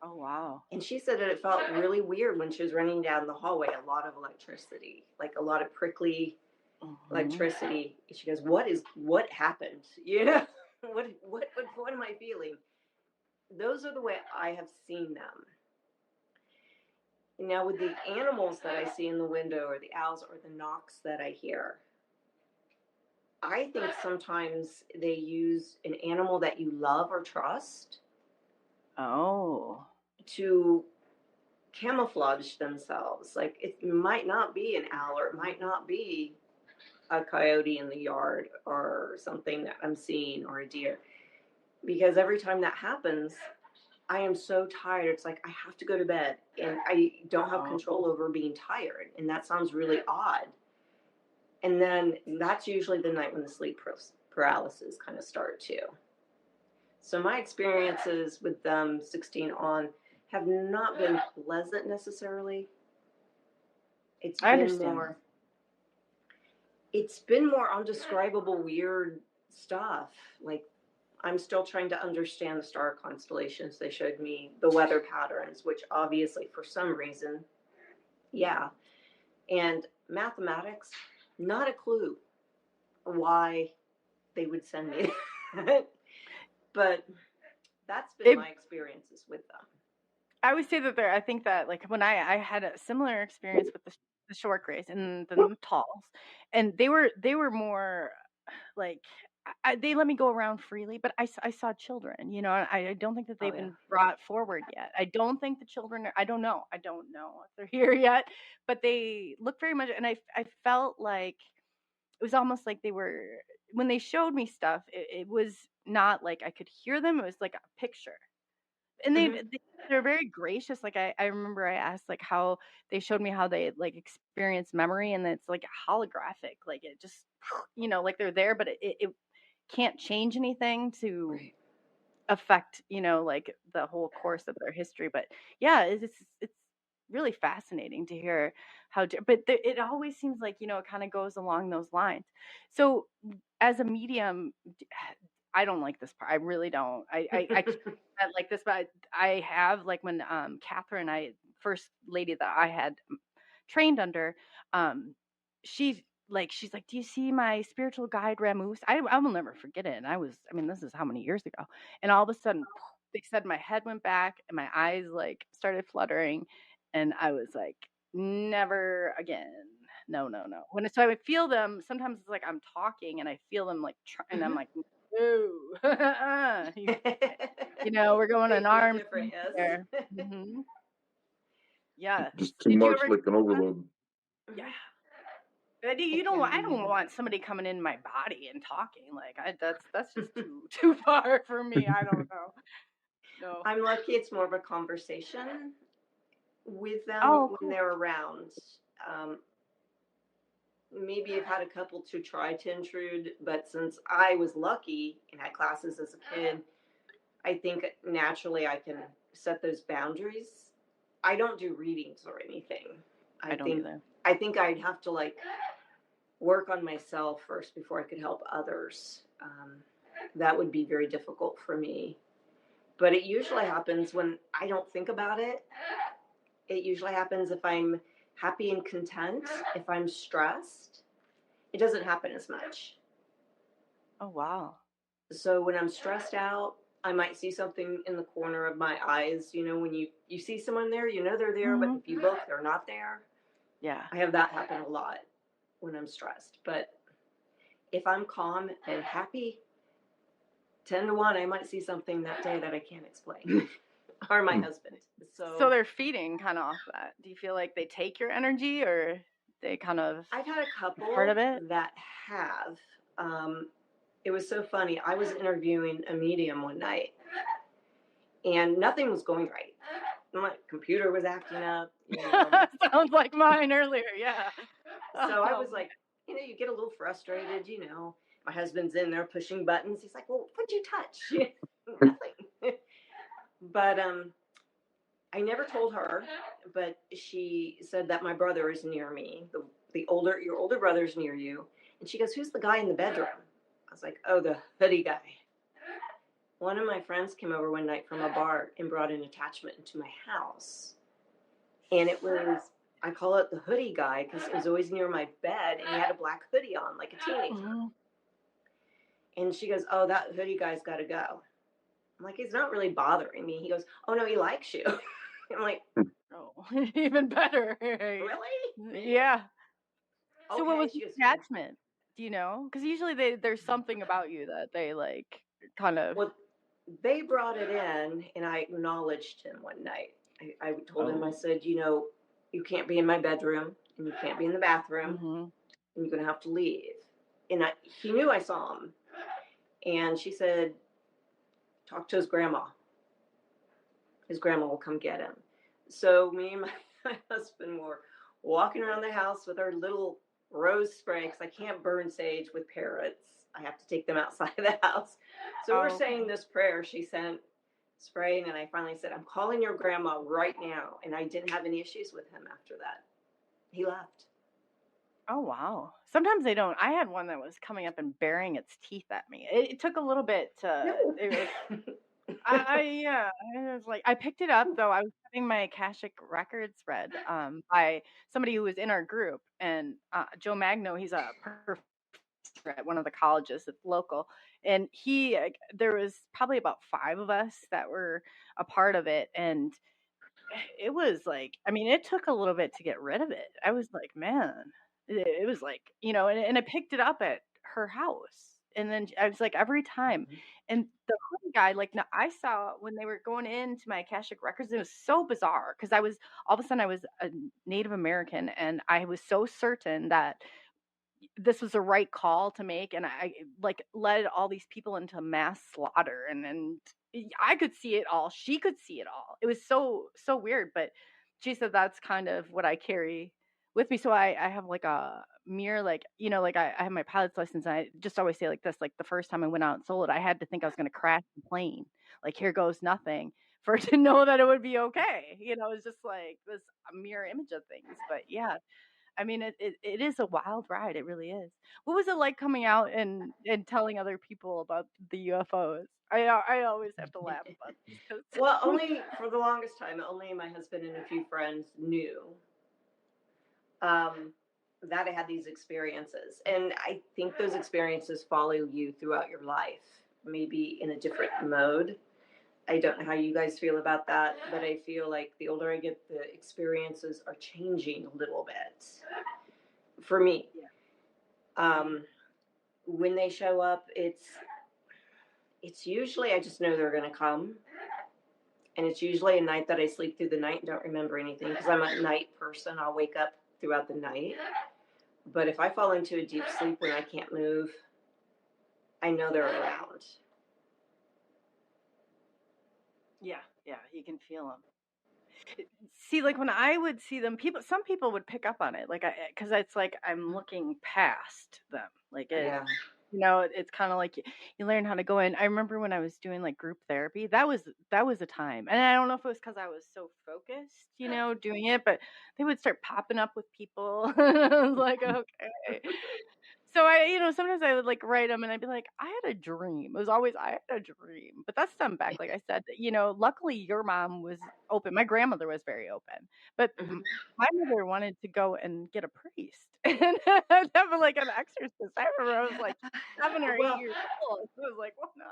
Speaker 2: Oh, wow.
Speaker 4: And she said that it felt really weird when she was running down the hallway. A lot of electricity, like a lot of prickly electricity. She goes, what happened? You know, what am I feeling? Those are the way I have seen them. Now, with the animals that I see in the window, or the owls, or the knocks that I hear, I think sometimes they use an animal that you love or trust to camouflage themselves. Like, it might not be an owl, or it might not be a coyote in the yard or something that I'm seeing, or a deer. Because every time that happens, I am so tired. It's like I have to go to bed, and I don't have control over being tired. And that sounds really odd. And then that's usually the night when the sleep paralysis kind of start too. So my experiences with them 16 on have not been pleasant necessarily. It's been more undescribable, weird stuff. Like, I'm still trying to understand the star constellations. They showed me the weather patterns, which obviously for some reason, yeah. And mathematics, not a clue why they would send me that. But that's been my experiences with them.
Speaker 2: I would say that I think that, like, when I had a similar experience with the short grays and the talls, and they were more like, they let me go around freely, but I saw children, and I don't think that they've been brought forward yet. I don't think the children I don't know if they're here yet, but they look very much, and I felt like it was almost like they were, when they showed me stuff, it was not like I could hear them. It was like a picture. And they're very gracious. Like, I remember I asked, like, how they showed me how they, like, experience memory, and it's like holographic. Like, it just, like they're there, but it can't change anything to affect, like, the whole course of their history. But yeah, it's really fascinating to hear but it always seems like, it kind of goes along those lines. So as a medium, I don't like this part. I really don't. I can't like this, but I have, like, when Catherine, first lady that I had trained under, she's like, do you see my spiritual guide Ramus? I will never forget it. And this is how many years ago. And all of a sudden, they said my head went back and my eyes, like, started fluttering, and I was like, never again. No. So I would feel them. Sometimes it's like I'm talking and I feel them, like, and I'm like, no, we're going an arm there. Mm-hmm. Yeah.
Speaker 3: Just too much, like an overload.
Speaker 2: Yeah. I don't want somebody coming in my body and talking. Like, that's just too far for me. I don't know. No.
Speaker 4: I'm lucky it's more of a conversation with them when they're around. Maybe I've had a couple to try to intrude, but since I was lucky and had classes as a kid, I think naturally I can set those boundaries. I don't do readings or anything.
Speaker 2: I don't either.
Speaker 4: I think I'd have to, like, work on myself first before I could help others. That would be very difficult for me. But it usually happens when I don't think about it. It usually happens if I'm happy and content. If I'm stressed, it doesn't happen as much.
Speaker 2: Oh, wow.
Speaker 4: So when I'm stressed out, I might see something in the corner of my eyes. You know, when you see someone there, you know they're there, but if you look, they're not there.
Speaker 2: Yeah.
Speaker 4: I have that happen a lot when I'm stressed. But if I'm calm and happy, 10 to 1, I might see something that day that I can't explain. Or my husband.
Speaker 2: So they're feeding kind of off that. Do you feel like they take your energy, or they kind of
Speaker 4: I've had a couple
Speaker 2: part of it
Speaker 4: that have. It was so funny. I was interviewing a medium one night, and nothing was going right. My computer was acting up. You know.
Speaker 2: Sounds like mine earlier, yeah.
Speaker 4: So I was like, you know, you get a little frustrated, you know. My husband's in there pushing buttons. He's like, well, what'd you touch? Nothing. But I never told her, but she said that my brother is near me. Your older brother's near you. And she goes, who's the guy in the bedroom? I was like, oh, the hoodie guy. One of my friends came over one night from a bar and brought an attachment into my house. And it was, I call it the hoodie guy because it was always near my bed, and he had a black hoodie on like a teenager. Mm-hmm. And she goes, oh, that hoodie guy's got to go. I'm like, he's not really bothering me. He goes, oh, no, he likes you. I'm like,
Speaker 2: oh, even better.
Speaker 4: Really?
Speaker 2: Yeah.
Speaker 4: Okay,
Speaker 2: so what was the attachment? Do you know? Because usually there's something about you that they like kind of.
Speaker 4: Well, they brought it in, and I acknowledged him one night. I told him, I said, you know, you can't be in my bedroom, and you can't be in the bathroom, and you're going to have to leave. And he knew I saw him. And she said, talk to his grandma. His grandma will come get him. So me and my husband were walking around the house with our little rose spray, because I can't burn sage with parrots. I have to take them outside of the house. So we're saying this prayer she sent, spraying, and I finally said, I'm calling your grandma right now. And I didn't have any issues with him after that. He left.
Speaker 2: Oh, wow. Sometimes they don't. I had one that was coming up and baring its teeth at me. It took a little bit to... No. It was, I was like, I picked it up though. I was having my Akashic Records read by somebody who was in our group, and Joe Magno, he's a professor at one of the colleges that's local, and there was probably about 5 of us that were a part of it, and it was like, I mean, it took a little bit to get rid of it. I was like, man, it was like, you know, and I picked it up at her house. And then I was like, every time. And the hoodie guy, like, now I saw when they were going into my Akashic Records, it was so bizarre because all of a sudden I was a Native American, and I was so certain that this was the right call to make. And I like led all these people into mass slaughter, and I could see it all. She could see it all. It was so weird. But she said that's kind of what I carry with me. So I have like a mirror, like, you know, like I have my pilot's license, and I just always say like this, like the first time I went out and sold it, I had to think I was going to crash the plane. Like, here goes nothing, for to know that it would be okay. You know, it's just like this mirror image of things. But yeah, I mean, it is a wild ride. It really is. What was it like coming out and telling other people about the UFOs? I always have to laugh about this.
Speaker 4: Well, only for the longest time, only my husband and a few friends knew that I had these experiences. And I think those experiences follow you throughout your life, maybe in a different mode. I don't know how you guys feel about that, but I feel like the older I get, the experiences are changing a little bit for me. When they show up, it's usually, I just know they're going to come. And it's usually a night that I sleep through the night and don't remember anything, because I'm a night person. I'll wake up throughout the night. But if I fall into a deep sleep when I can't move, I know they're around.
Speaker 2: Yeah, you can feel them. See, like when I would see them, some people would pick up on it, like because it's like I'm looking past them, like you know, it's kind of like you learn how to go in. I remember when I was doing like group therapy, that was a time, and I don't know if it was because I was so focused, you know, doing it, but they would start popping up with people. I was like, okay. So sometimes I would like write them and I'd be like, I had a dream. It was always, I had a dream. But that's stemmed back, like I said, luckily your mom was open. My grandmother was very open. But my mother wanted to go and get a priest and have like an exorcist. I remember I was like 7 or 8
Speaker 4: Well,
Speaker 2: years old. So I was like, well, no.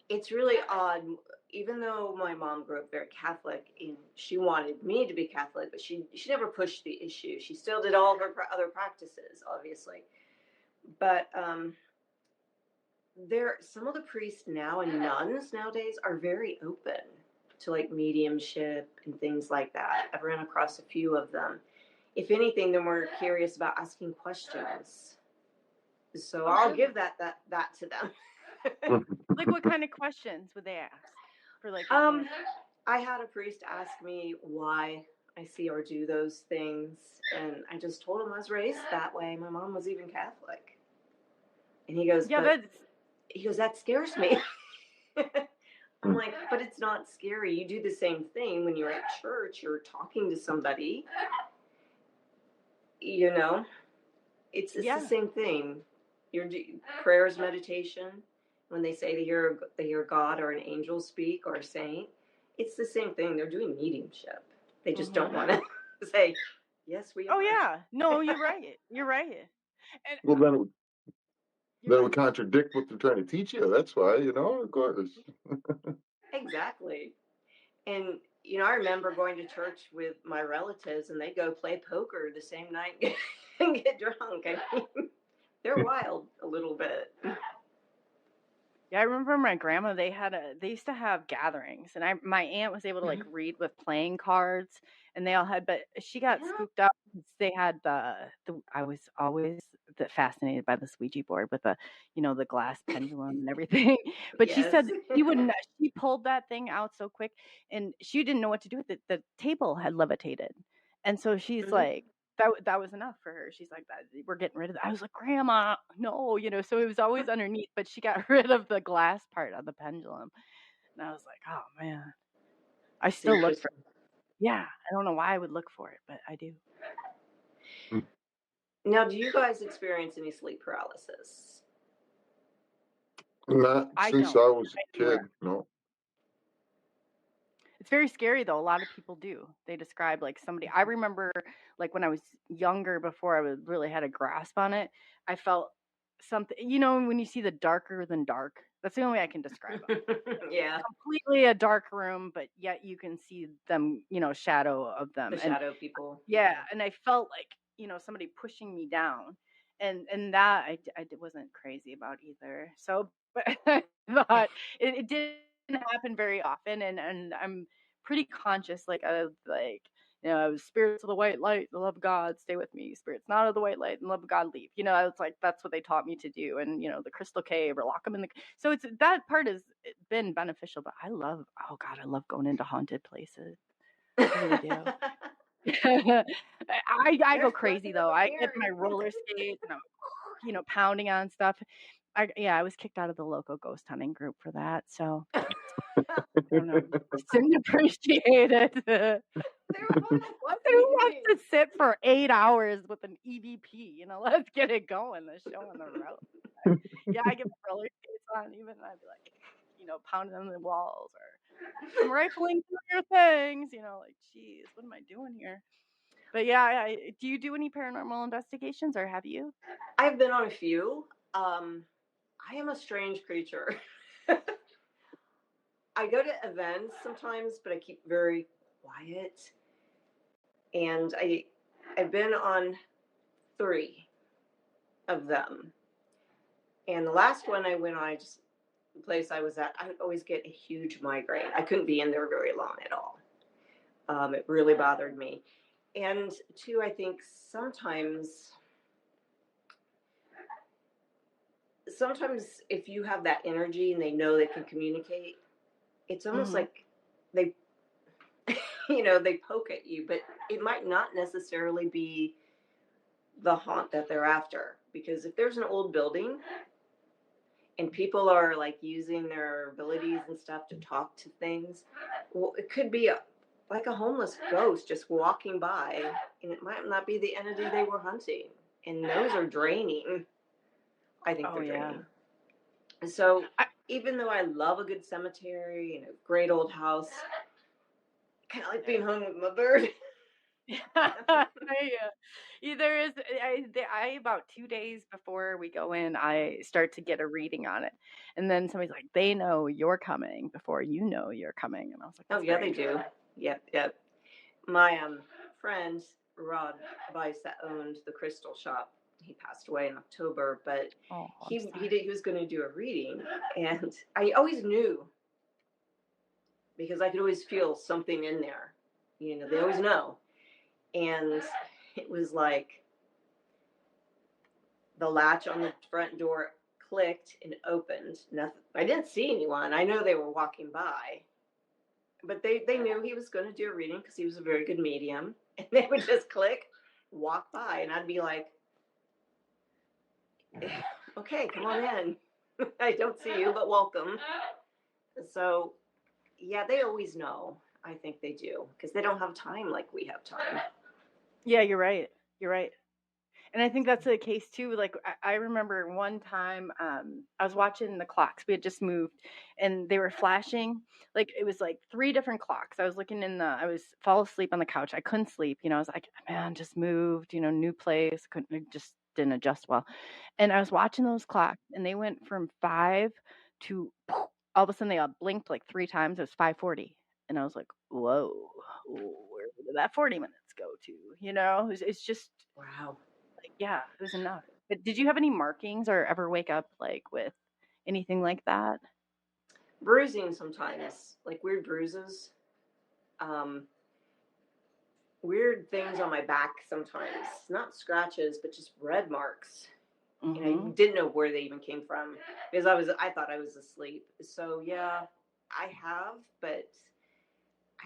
Speaker 4: it's really odd. Even though my mom grew up very Catholic, and she wanted me to be Catholic, but she never pushed the issue. She still did all of her other practices, obviously. But some of the priests now and nuns nowadays are very open to like mediumship and things like that. I've run across a few of them. If anything, they're more curious about asking questions. So I'll give that to them.
Speaker 2: Like, what kind of questions would they ask? For like,
Speaker 4: I had a priest ask me why I see or do those things, and I just told him I was raised that way. My mom was even Catholic, and he goes,
Speaker 2: yeah,
Speaker 4: that scares me. I'm like, but it's not scary. You do the same thing when you're at church. You're talking to somebody. It's the same thing. Your prayers, meditation. When they say they hear God or an angel speak or a saint, it's the same thing. They're doing mediumship. They just don't want to say, yes, we are.
Speaker 2: Oh yeah, no, you're right. You're right. And,
Speaker 3: well, then it would contradict what they're trying to teach you. That's why, of course.
Speaker 4: Exactly. And I remember going to church with my relatives, and they'd go play poker the same night and get drunk. I mean, they're wild a little bit.
Speaker 2: Yeah, I remember my grandma, they used to have gatherings, and my aunt was able to like read with playing cards, and they all had, but she got spooked up because they had I was always fascinated by the Ouija board with the, the glass pendulum and everything. But she said she pulled that thing out so quick, and she didn't know what to do with it. The table had levitated. And so she's like, that was enough for her. She's like, we're getting rid of that. I was like, Grandma, no, so it was always underneath, but she got rid of the glass part of the pendulum. And I was like, oh man, I still look for it. Yeah, I don't know why I would look for it, but I do.
Speaker 4: Now, do you guys experience any sleep paralysis?
Speaker 3: Not since I was a kid, no.
Speaker 2: It's very scary though. A lot of people do. They describe like somebody. I remember like when I was younger, before I really had a grasp on it, I felt something. When you see the darker than dark, that's the only way I can describe them.
Speaker 4: Yeah.
Speaker 2: Completely a dark room, but yet you can see them. Shadow of them.
Speaker 4: The shadow people.
Speaker 2: Yeah, and I felt like somebody pushing me down, and that I wasn't crazy about either. So, but I thought it didn't happen very often, and I'm pretty conscious, like spirits of the white light, the love of God, stay with me. Spirits not of the white light and love of God, leave. It's like that's what they taught me to do, and the crystal cave or lock them in the. So it's that part has been beneficial, but I love going into haunted places. I really do. I go crazy though. I get my roller skates and I'm pounding on stuff. I was kicked out of the local ghost hunting group for that, so I don't know. Didn't appreciate it. Who wants to sit for 8 hours with an EVP? Let's get it going. The show on the road. Yeah, I get my roller skates on, even I'd be like, pounding on the walls, or I'm rifling through your things. Like, geez, what am I doing here? But yeah, do you do any paranormal investigations, or have you?
Speaker 4: I've been on a few. I am a strange creature. I go to events sometimes, but I keep very quiet. And I've been on 3 of them. And the last one I went on, the place I was at, I would always get a huge migraine. I couldn't be in there very long at all. It really bothered me. And 2, I think sometimes if you have that energy and they know they can communicate, it's almost like they, they poke at you, but it might not necessarily be the haunt that they're after. Because if there's an old building and people are like using their abilities and stuff to talk to things, well, it could be like a homeless ghost just walking by, and it might not be the entity they were hunting. and those are draining. I think
Speaker 2: Oh,
Speaker 4: they're
Speaker 2: yeah.
Speaker 4: draining. So
Speaker 2: I,
Speaker 4: even though I love a good cemetery and a great old house, kind of like being home with my bird.
Speaker 2: there is I about 2 days before we go in, I start to get a reading on it, and then somebody's like, they know you're coming before you know you're coming, and I was like,
Speaker 4: Oh
Speaker 2: that's
Speaker 4: yeah,
Speaker 2: very
Speaker 4: they do. Yep. My friend Rod Weiss that owned the crystal shop, he passed away in October, but
Speaker 2: Oh,
Speaker 4: he was going to do a reading, and I always knew because I could always feel something in there. You know, they always know, and it was like the latch on the front door clicked and opened. Nothing. I didn't see anyone. I know they were walking by, but they knew he was going to do a reading because he was a very good medium, and they would just click, walk by, and I'd be like, okay, come on in. I don't see you, but welcome. So, yeah, they always know. I think they do because they don't have time like we have time.
Speaker 2: Yeah, you're right. And I think that's the case too. Like I remember one time, I was watching the clocks. We had just moved, and they were flashing. Like it was like 3 different clocks. I was fall asleep on the couch. I couldn't sleep. I was like, man, just moved. New place. I just didn't adjust well. And I was watching those clocks, and they went from 5 to all of a sudden they all blinked like 3 times. It was 5:40, and I was like, whoa, where did that 40 minutes go to? It's just.
Speaker 4: Wow.
Speaker 2: Yeah, it was enough. But did you have any markings or ever wake up like with anything like that?
Speaker 4: Bruising sometimes, like weird bruises. Weird things on my back sometimes. Not scratches, but just red marks. And I didn't know where they even came from because I thought I was asleep. So yeah, I have, but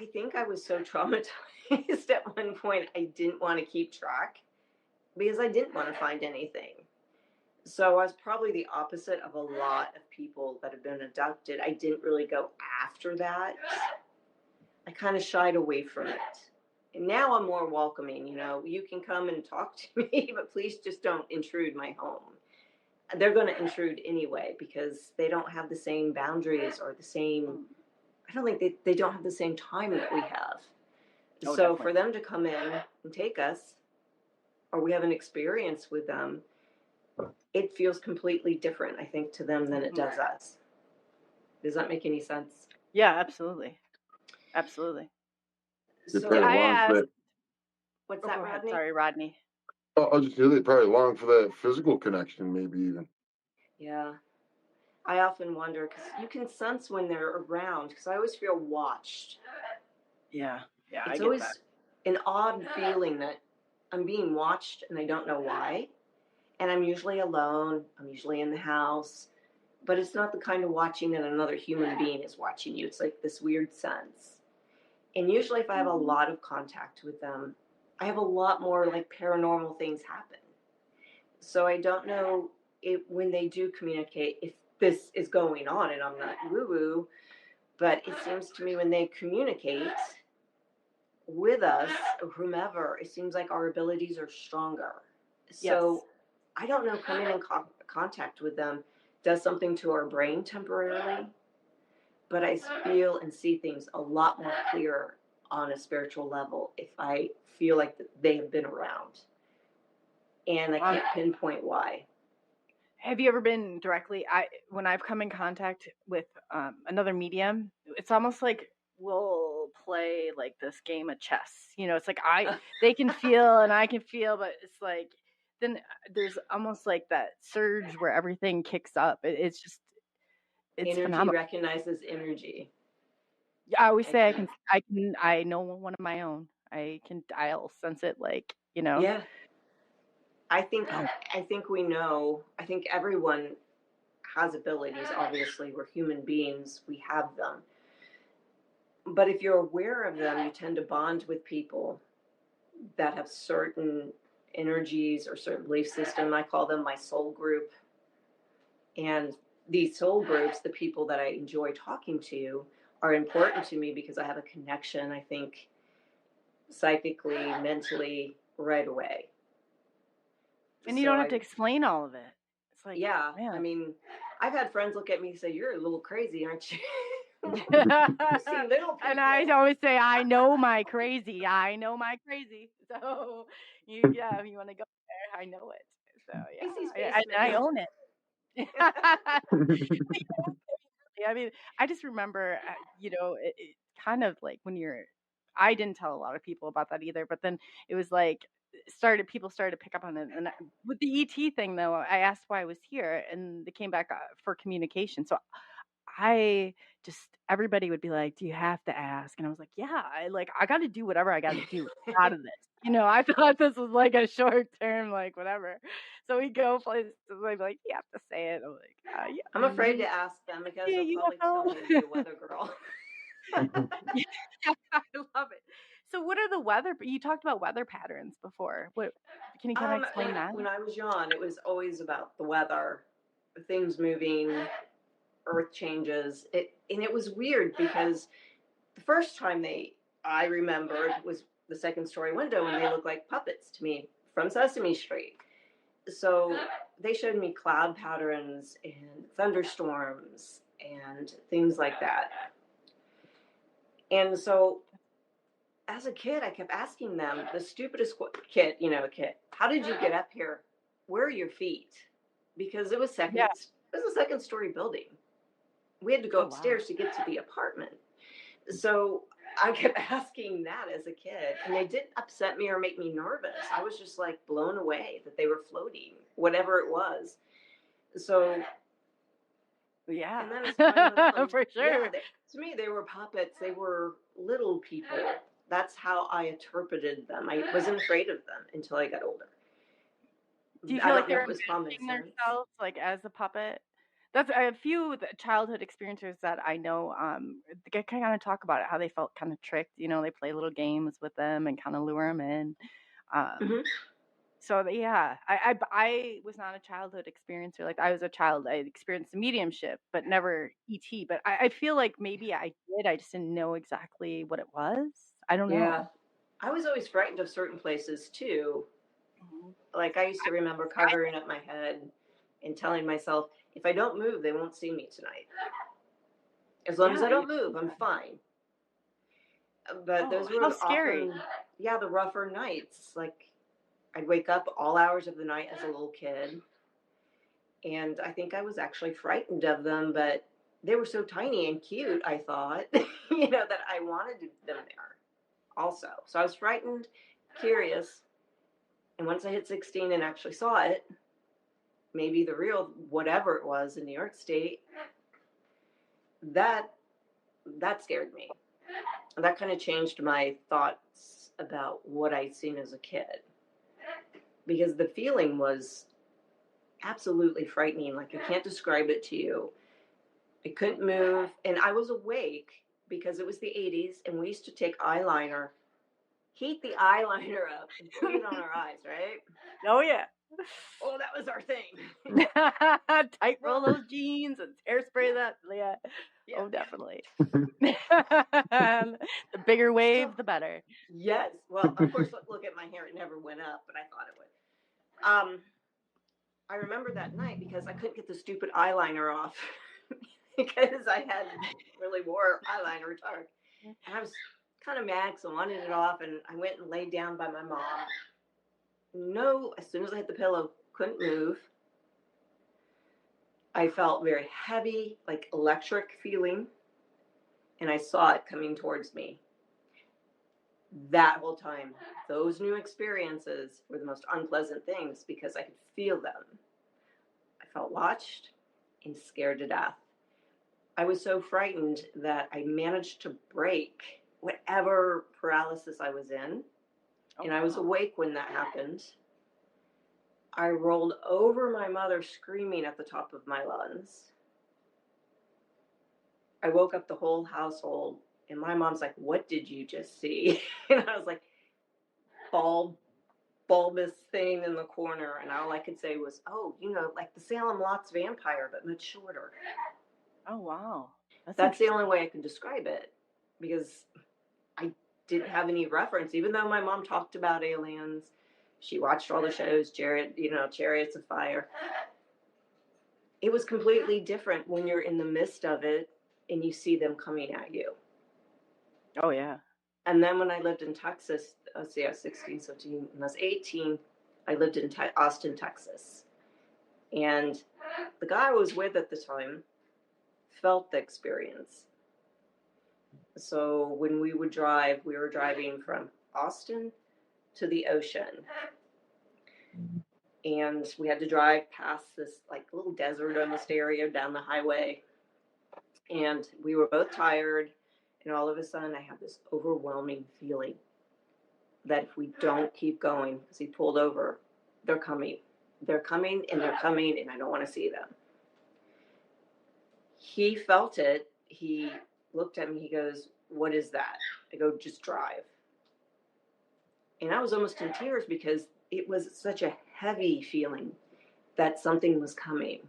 Speaker 4: I think I was so traumatized at one point I didn't want to keep track because I didn't want to find anything. So I was probably the opposite of a lot of people that have been abducted. I didn't really go after that. I kind of shied away from it. And now I'm more welcoming, you can come and talk to me, but please just don't intrude my home. They're going to intrude anyway because they don't have the same boundaries or the same, I don't think they don't have the same time that we have.
Speaker 2: Oh,
Speaker 4: so
Speaker 2: definitely.
Speaker 4: For them to come in and take us, or we have an experience with them, it feels completely different, I think, to them than it does us. Does that make any sense?
Speaker 2: Yeah, absolutely. Absolutely.
Speaker 3: They
Speaker 4: So
Speaker 3: probably
Speaker 2: I
Speaker 3: long for
Speaker 2: asked.
Speaker 3: that.
Speaker 4: what's
Speaker 2: Oh,
Speaker 4: that,
Speaker 2: go ahead.
Speaker 4: Rodney?
Speaker 2: Sorry, Rodney.
Speaker 3: I was just saying they probably long for that physical connection, maybe even.
Speaker 4: Yeah. I often wonder because you can sense when they're around because I always feel watched.
Speaker 2: Yeah, I
Speaker 4: It's
Speaker 2: get
Speaker 4: always
Speaker 2: that.
Speaker 4: an odd feeling that I'm being watched and I don't know why. And I'm usually alone. I'm usually in the house. But it's not the kind of watching that another human being is watching you. It's like this weird sense. And usually if I have a lot of contact with them, I have a lot more like paranormal things happen. So I don't know when they do communicate if this is going on, and I'm not woo-woo, but it seems to me when they communicate with us or whomever, it seems like our abilities are stronger. So I don't know, coming in contact with them does something to our brain temporarily, but I feel and see things a lot more clear on a spiritual level if I feel like they have been around. And I can't pinpoint why.
Speaker 2: Have you ever been directly? When I've come in contact with another medium, it's almost like we'll play like this game of chess. It's like they can feel and I can feel, but it's like then there's almost like that surge where everything kicks up. It's
Speaker 4: Energy
Speaker 2: phenomenal.
Speaker 4: recognizes energy.
Speaker 2: I always say I know one of my own. I'll sense it like.
Speaker 4: Yeah. I think we know. I think everyone has abilities. Obviously, we're human beings. We have them. But if you're aware of them, you tend to bond with people that have certain energies or certain belief system. I call them my soul group. And these soul groups, the people that I enjoy talking to, are important to me because I have a connection, I think, psychically, mentally, right away.
Speaker 2: And you don't have to explain all of it. It's like,
Speaker 4: yeah, I
Speaker 2: man.
Speaker 4: mean, I've had friends look at me and say, "You're a little crazy, aren't you?" You see little people.
Speaker 2: And I always say, I know my crazy. So you want to go there, I know it. So I own it. I mean, I just remember, it kind of like when I didn't tell a lot of people about that either, but then it was like, people started to pick up on it. And with the ET thing, though, I asked why I was here, and they came back for communication. So everybody would be like, do you have to ask? And I was like, yeah, I got to do whatever I got to do out of this. I thought this was like a short term, like whatever. So we go places, I'm like, you have to say it. I'm like, yeah.
Speaker 4: I'm afraid to ask them because they'll probably tell me to be a weather girl.
Speaker 2: I love it. So what are the weather? You talked about weather patterns before. What can you kind of explain that?
Speaker 4: When I was young, it was always about the weather, things moving, earth changes. And it was weird because the first time I remembered was the second story window, and they looked like puppets to me from Sesame Street. So they showed me cloud patterns and thunderstorms and things like that. And so as a kid, I kept asking them, the stupidest kid, how did you get up here? Where are your feet? Because it was a second story building. We had to go upstairs to get to the apartment. So I kept asking that as a kid, and they didn't upset me or make me nervous. I was just like blown away that they were floating, whatever it was. So
Speaker 2: yeah,
Speaker 4: and then as time went on,
Speaker 2: for sure.
Speaker 4: Yeah, to me, they were puppets. They were little people. That's how I interpreted them. I wasn't afraid of them until I got older.
Speaker 2: Do you feel like they're imagining themselves like as a puppet? That's a few childhood experiencers that I know. They kind of talk about it, how they felt kind of tricked. They play little games with them and kind of lure them in. So yeah, I was not a childhood experiencer. Like I was a child, I experienced mediumship, but never ET. But I feel like maybe I did. I just didn't know exactly what it was. I don't know.
Speaker 4: Yeah, I was always frightened of certain places too. Like I used to remember covering up my head and telling myself, if I don't move, they won't see me tonight. As long as I don't move, I'm fine. But those were
Speaker 2: scary.
Speaker 4: The rougher nights. Like I'd wake up all hours of the night as a little kid. And I think I was actually frightened of them, but they were so tiny and cute, I thought, that I wanted them there also. So I was frightened, curious. And once I hit 16 and actually saw it, maybe the real whatever it was in New York State, that scared me. That kind of changed my thoughts about what I'd seen as a kid. Because the feeling was absolutely frightening. Like I can't describe it to you. I couldn't move. And I was awake because it was the 80s and we used to take eyeliner, heat the eyeliner up and put it on our eyes, right?
Speaker 2: Oh, yeah.
Speaker 4: Oh, that was our thing.
Speaker 2: Tight roll those jeans and hairspray that. Yeah. Oh, definitely. The bigger wave, the better.
Speaker 4: Yes. Well, of course, look at my hair. It never went up, but I thought it would. I remember that night because I couldn't get the stupid eyeliner off because I had really wore eyeliner dark. And I was kind of mad because I wanted it off, and I went and laid down by my mom. No, as soon as I hit the pillow, couldn't move. I felt very heavy, like electric feeling, and I saw it coming towards me. That whole time, those new experiences were the most unpleasant things because I could feel them. I felt watched and scared to death. I was so frightened that I managed to break whatever paralysis I was in. And I was awake when that happened. I rolled over my mother screaming at the top of my lungs. I woke up the whole household, and my mom's like, "What did you just see?" And I was like, bulbous thing in the corner. And all I could say was, "Oh, like the Salem Lots vampire, but much shorter."
Speaker 2: Oh, wow.
Speaker 4: That's the only way I can describe it, because I didn't have any reference. Even though my mom talked about aliens, She watched all the shows, Chariots of Fire. It was completely different when you're in the midst of it and you see them coming at you.
Speaker 2: Oh, yeah.
Speaker 4: And then when I lived in Texas, I was 16, 17, when I was 18, I lived in Austin, Texas. And the guy I was with at the time felt the experience. So when we would drive, we were driving from Austin to the ocean. And we had to drive past this like little desert almost area down the highway. And we were both tired. And all of a sudden I had this overwhelming feeling that if we don't keep going, because he pulled over, they're coming. They're coming and they're coming and I don't want to see them. He felt it. He looked at me. He goes, "What is that?" I go, "Just drive." And I was almost in tears because it was such a heavy feeling that something was coming.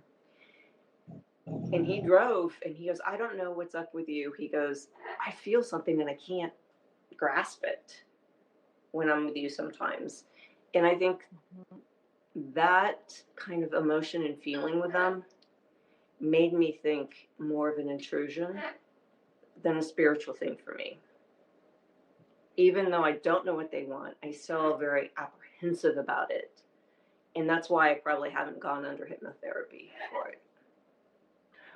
Speaker 4: And he drove and he goes, "I don't know what's up with you." He goes, "I feel something and I can't grasp it when I'm with you sometimes." And I think that kind of emotion and feeling with them made me think more of an intrusion than a spiritual thing for me. Even though I don't know what they want, I still am very apprehensive about it. And that's why I probably haven't gone under hypnotherapy for it.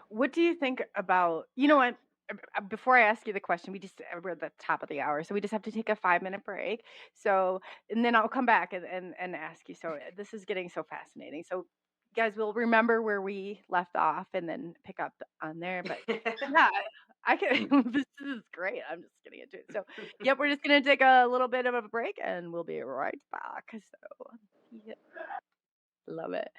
Speaker 2: What do you think about, you know what, before I ask you the question, we're at the top of the hour, so we just have to take a 5-minute break. So, and then I'll come back and ask you. So this is getting so fascinating. So you guys will remember where we left off and then pick up on there. But yeah, I can, this is great. I'm just getting into it. So, yep, we're just going to take a little bit of a break and we'll be right back. So, yeah, love it.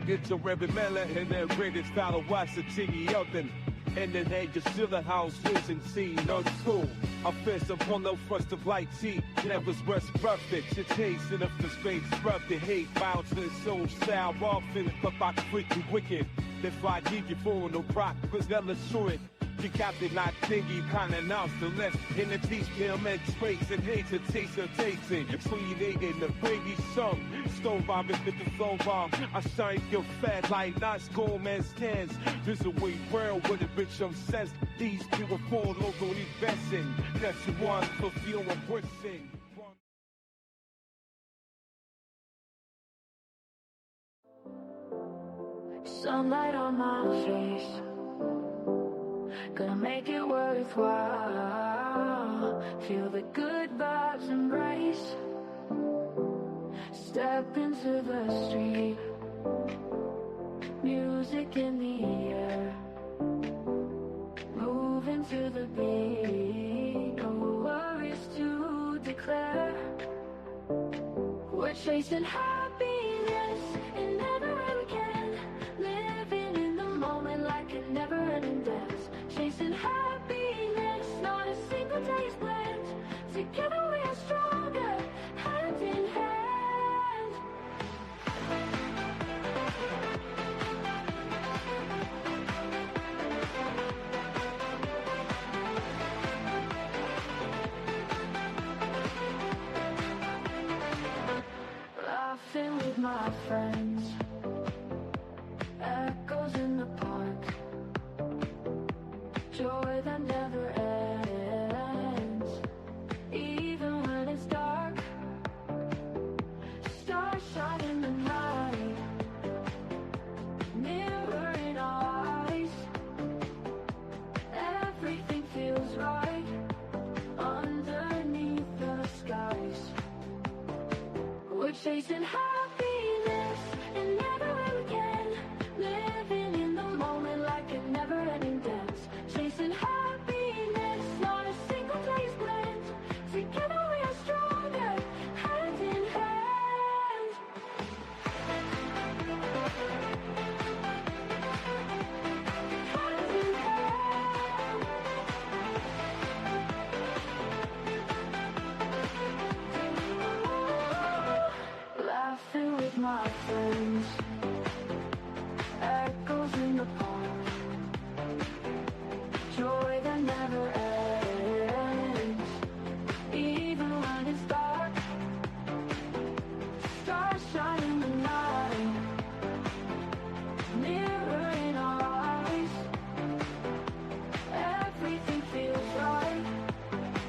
Speaker 5: Get your every melon and then greatest style of watch the jiggy open. And then hey, just still the house using C, no school. I fist upon no front of light tea. Never rest perfect. Your taste in the space, rough the hate, bounce to the soul, style, often, but I freaking wicked. If I give you for no proc, cause never sure it. You captain not thingy, kinda announced the less in the teach film and space and hate to taste of tasting. Sweet in the baby song. Stone bombing with the flow bomb. I shine your fat like Nas Gomez tens. This a way world with a bitch obsessed. These people fall local investing. That's the one for feel a wishing.
Speaker 1: Sunlight on my face, gonna make it worthwhile. Feel the good vibes embrace. Step into the street, music in the air. Move into the beat, no worries to declare. We're chasing happiness and never ever can. Living in the moment like a never-ending dance. Chasing happiness, not a single day is planned. Together we are stronger, hand in hand. Laughing with my friends, chasing happiness and never again. Living in the moment like a never-ending dance. Chasing happiness, not a single day's blend. Together we are stronger, hand in hand. Hand in hand. Laughing with my friends, echoes in the park, joy that never ends, even when it's dark. Stars shine in the night, mirror in our eyes. Everything feels right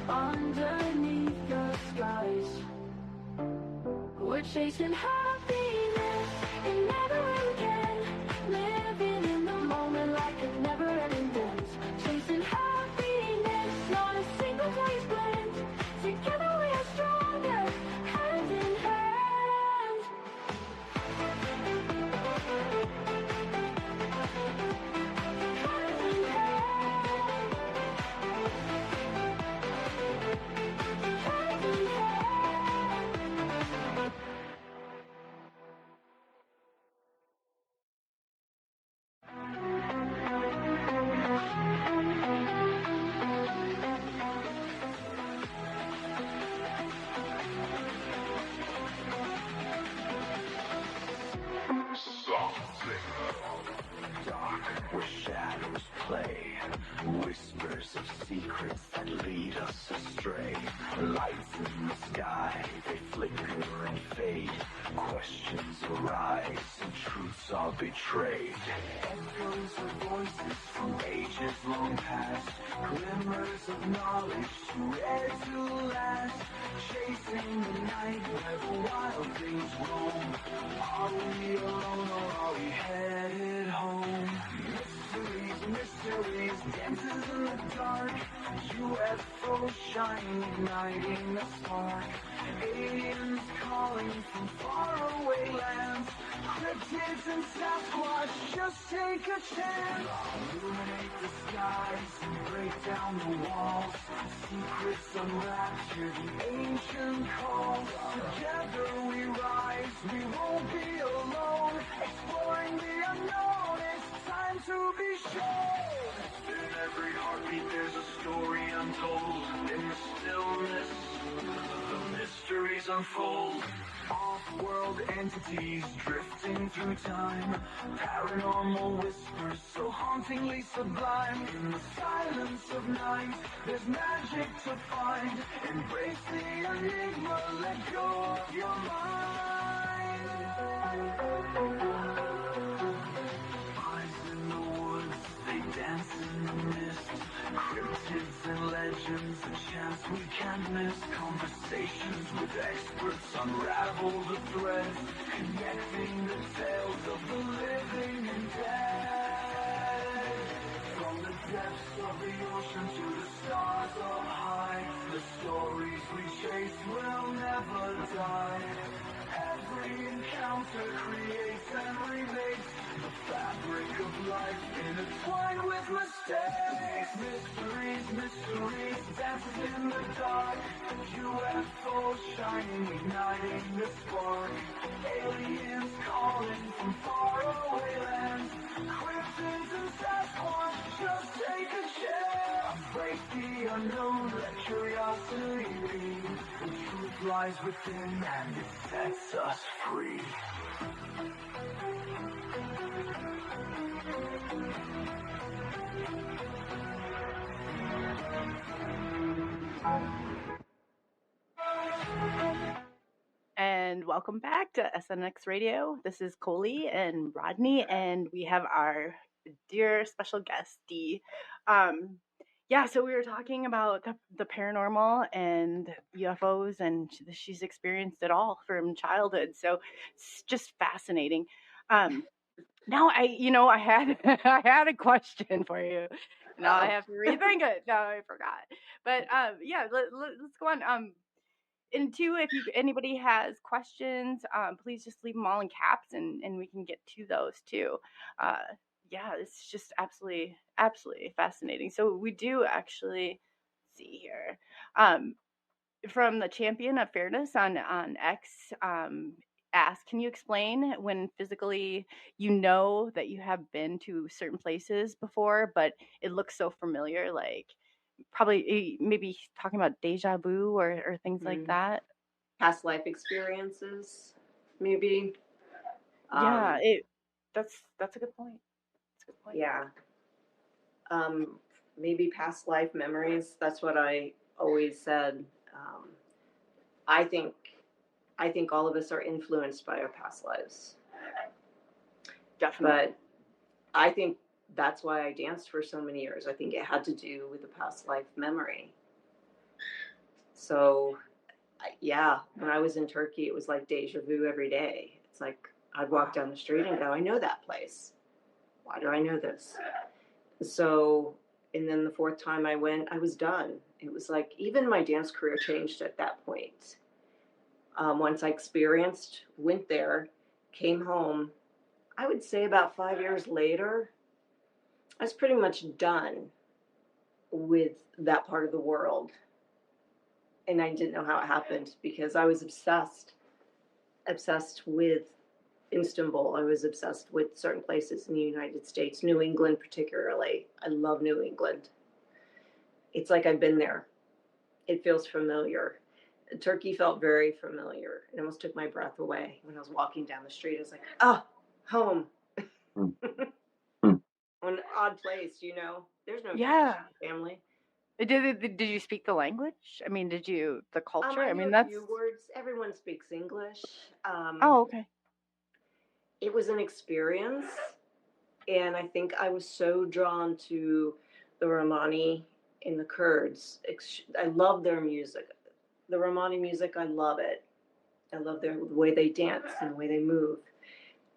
Speaker 1: underneath the skies. We're chasing happiness and never again. Living in the moment like a never-ending dance. Chasing happiness, not a single day's blend. Together we are stronger, hand in hand. Hand in hand. Hand in hand.
Speaker 6: Dark where shadows play, whispers of secrets that lead us astray. Lights in the sky, they flicker and fade. Questions arise and truths are betrayed. Echoes of voices from ages long past, glimmers of knowledge too rare to last. Chasing the night where the wild things roam. Are we alone or are we headed home? Mysteries, mysteries, dances in the dark. UFOs shining, igniting the spark. Aliens calling from faraway lands. Cryptids and Sasquatch, just take a chance. Illuminate the skies and break down the walls. Secrets unwrapped, hear the ancient calls. Together we rise, we won't be alone. Exploring the unknown, it's time to be shown. In every heartbeat there's a story untold. In the stillness, the mysteries unfold. Off-world entities drifting through time. Paranormal whispers so hauntingly sublime. In the silence of night, there's magic to find. Embrace the enigma, let go of your mind. Eyes in the woods, they dance in the mist. Cryptids and legends, a chance we can't miss. Conversations with experts unravel the threads, connecting the tales of the living and dead. From the depths of the ocean to the stars up high, the stories we chase will never die. Every encounter creates and remakes the fabric of life intertwined with mistakes. Mysteries, mysteries, dances in the dark. UFOs shining, igniting the spark. Aliens calling from faraway lands. Cryptids and Sasquatch, just take a chance. Embrace the unknown, let curiosity lead. The truth lies within and it sets us free.
Speaker 2: And welcome back to SNX Radio. This is Coley and Rodney, and we have our dear special guest, Dee. So we were talking about the paranormal and UFOs, and she's experienced it all from childhood. So it's just fascinating. Now I had I had a question for you. Now I have to rethink it. No, I forgot. But let's go on. and two, if anybody has questions, please just leave them all in caps, and we can get to those too. Yeah, it's just absolutely fascinating. So we do actually see here. From the Champion of Fairness on X, ask, can you explain when physically you know that you have been to certain places before, but it looks so familiar, like probably maybe talking about deja vu or things like that.
Speaker 4: Past life experiences, maybe.
Speaker 2: Yeah, that's a good point. That's a good point.
Speaker 4: Yeah. Maybe past life memories. That's what I always said. I think all of us are influenced by our past lives.
Speaker 2: Definitely.
Speaker 4: But I think that's why I danced for so many years. I think it had to do with the past life memory. So, yeah, when I was in Turkey, it was like deja vu every day. It's like I'd walk down the street and go, I know that place. Why do I know this? So, and then the fourth time I went, I was done. It was like even my dance career changed at that point. Once I went there, came home, I would say about 5 years later, I was pretty much done with that part of the world. And I didn't know how it happened because I was obsessed with Istanbul. I was obsessed with certain places in the United States, New England particularly. I love New England. It's like I've been there. It feels familiar. Turkey felt very familiar. It almost took my breath away when I was walking down the street. I was like, oh, home. An odd place, There's no family.
Speaker 2: Did you speak the language? I mean, the culture?
Speaker 4: I
Speaker 2: mean,
Speaker 4: know
Speaker 2: that's...
Speaker 4: a few words. Everyone speaks English.
Speaker 2: Oh, okay.
Speaker 4: It was an experience, and I think I was so drawn to the Romani and the Kurds. I love their music. The Romani music, I love it. I love the way they dance and the way they move.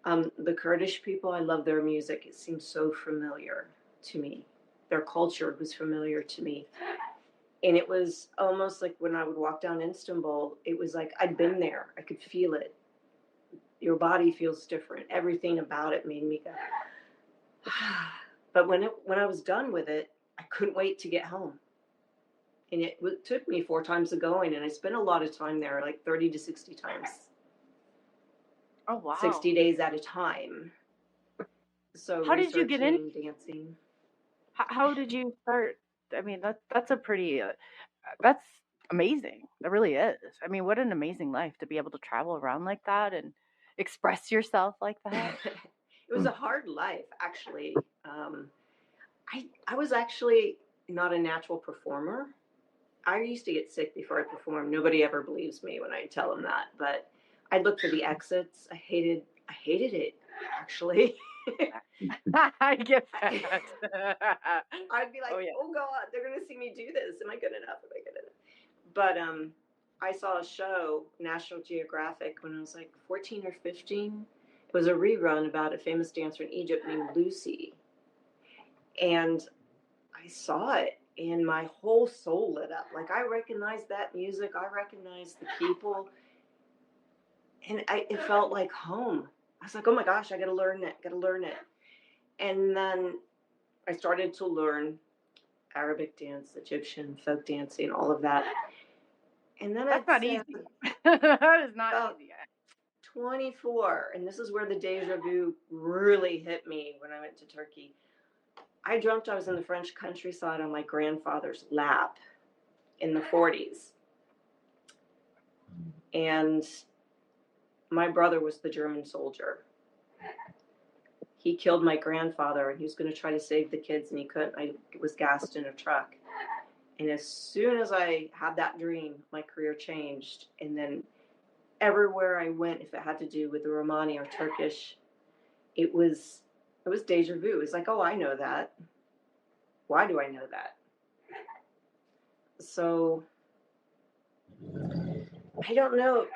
Speaker 4: The Kurdish people, I love their music. It seems so familiar to me. Their culture was familiar to me. And it was almost like when I would walk down Istanbul, it was like I'd been there. I could feel it. Your body feels different. Everything about it made me go. But when I was done with it, I couldn't wait to get home. And it took me 4 times of going, and I spent a lot of time there, like 30 to 60 times.
Speaker 2: Oh, wow.
Speaker 4: 60 days at a time. So
Speaker 2: how did you get in
Speaker 4: dancing?
Speaker 2: How did you start? I mean, that's a pretty that's amazing. That really is. I mean, what an amazing life to be able to travel around like that and express yourself like that.
Speaker 4: It was a hard life, actually. I was actually not a natural performer. I used to get sick before I performed. Nobody ever believes me when I tell them that, but I'd look for the exits. I hated it, actually.
Speaker 2: I get that.
Speaker 4: I'd be like, oh God, they're going to see me do this. Am I good enough? But I saw a show, National Geographic, when I was like 14 or 15. It was a rerun about a famous dancer in Egypt named Lucy. And I saw it, and my whole soul lit up. Like, I recognized that music. I recognized the people. And it felt like home. I was like, oh my gosh, I got to learn it. And then I started to learn Arabic dance, Egyptian folk dancing, all of that. And then
Speaker 2: that's not easy. That is not easy.
Speaker 4: 24, and this is where the deja vu really hit me when I went to Turkey. I dreamt I was in the French countryside on my grandfather's lap in the 40s. And my brother was the German soldier. He killed my grandfather, and he was going to try to save the kids, and he couldn't. I was gassed in a truck. And as soon as I had that dream, my career changed. And then everywhere I went, if it had to do with the Romani or Turkish, it was deja vu. It was like, oh, I know that. Why do I know that? So I don't know.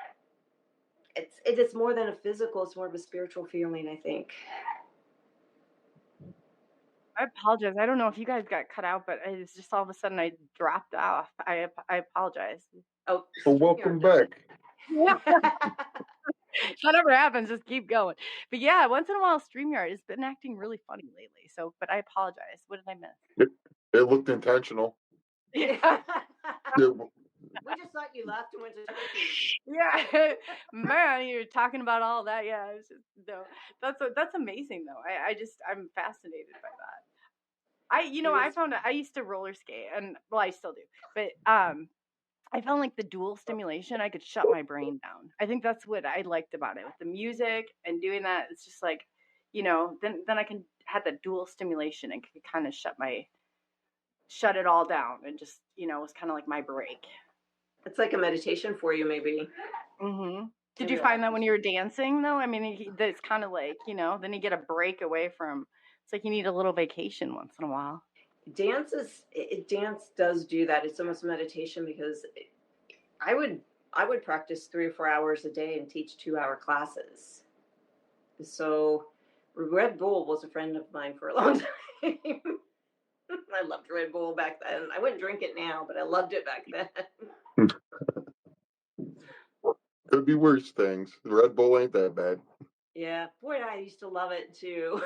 Speaker 4: It is more than a physical. It's more of a spiritual feeling, I think.
Speaker 2: I apologize. I don't know if you guys got cut out, but it's just all of a sudden I dropped off. I apologize.
Speaker 4: Oh,
Speaker 3: Well, welcome back.
Speaker 2: Yeah. Whatever happens, just keep going. But yeah, once in a while, StreamYard has been acting really funny lately. So, but I apologize. What did I miss?
Speaker 3: It looked intentional.
Speaker 2: Yeah.
Speaker 4: We just thought you left and went to Turkey.
Speaker 2: Yeah, man, you're talking about all that. Yeah, it's just, no, that's amazing though. I'm fascinated by that. I found I used to roller skate, and well, I still do, but I found like the dual stimulation, I could shut my brain down. I think that's what I liked about it with the music and doing that. It's just like, then I can have that dual stimulation and could kind of shut it all down and just, it was kind of like my break.
Speaker 4: It's like a meditation for you, maybe.
Speaker 2: Mm-hmm. Did you find that when you were dancing though? I mean, it's kind of like, then you get a break away from, it's like you need a little vacation once in a while.
Speaker 4: Dance does do that. It's almost meditation, because I would practice 3 or 4 hours a day and teach 2-hour classes. So Red Bull was a friend of mine for a long time. I loved Red Bull back then. I wouldn't drink it now, but I loved it back then.
Speaker 3: Could be worse things. The Red Bull ain't that bad.
Speaker 4: Yeah, boy, I used to love it too.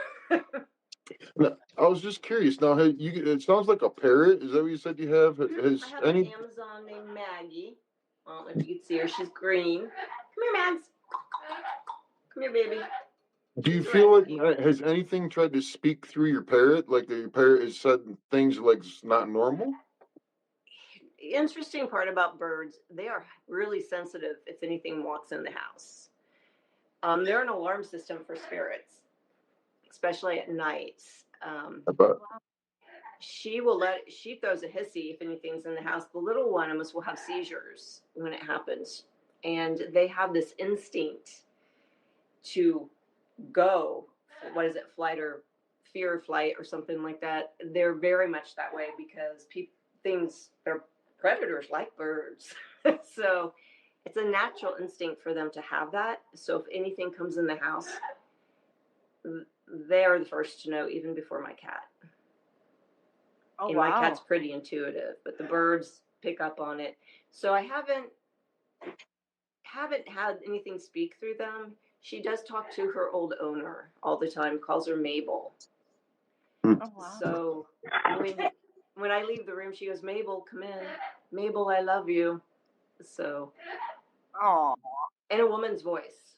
Speaker 3: Now, I was just curious. Now, it sounds like a parrot. Is that what you said you have?
Speaker 4: I have an Amazon named Maggie. I don't know if you can see her. She's green. Come here, Mags. Come here, baby.
Speaker 3: Do you feel like, has anything tried to speak through your parrot? Like your parrot has said things like it's not normal?
Speaker 4: Interesting part about birds, they are really sensitive if anything walks in the house. They're an alarm system for spirits, especially at night.
Speaker 3: I bet.
Speaker 4: She throws a hissy if anything's in the house. The little one almost will have seizures when it happens. And they have this instinct to go, flight or fear of flight or something like that. They're very much that way because they're predators like birds. So it's a natural instinct for them to have that. So if anything comes in the house, they are the first to know, even before my cat.
Speaker 2: Oh,
Speaker 4: and
Speaker 2: wow.
Speaker 4: My cat's pretty intuitive, but the birds pick up on it. So I haven't had anything speak through them. She does talk to her old owner all the time, calls her Mabel.
Speaker 2: Oh, wow.
Speaker 4: So when I leave the room, she goes, Mabel, come in. Mabel, I love you. So,
Speaker 2: oh,
Speaker 4: in a woman's voice.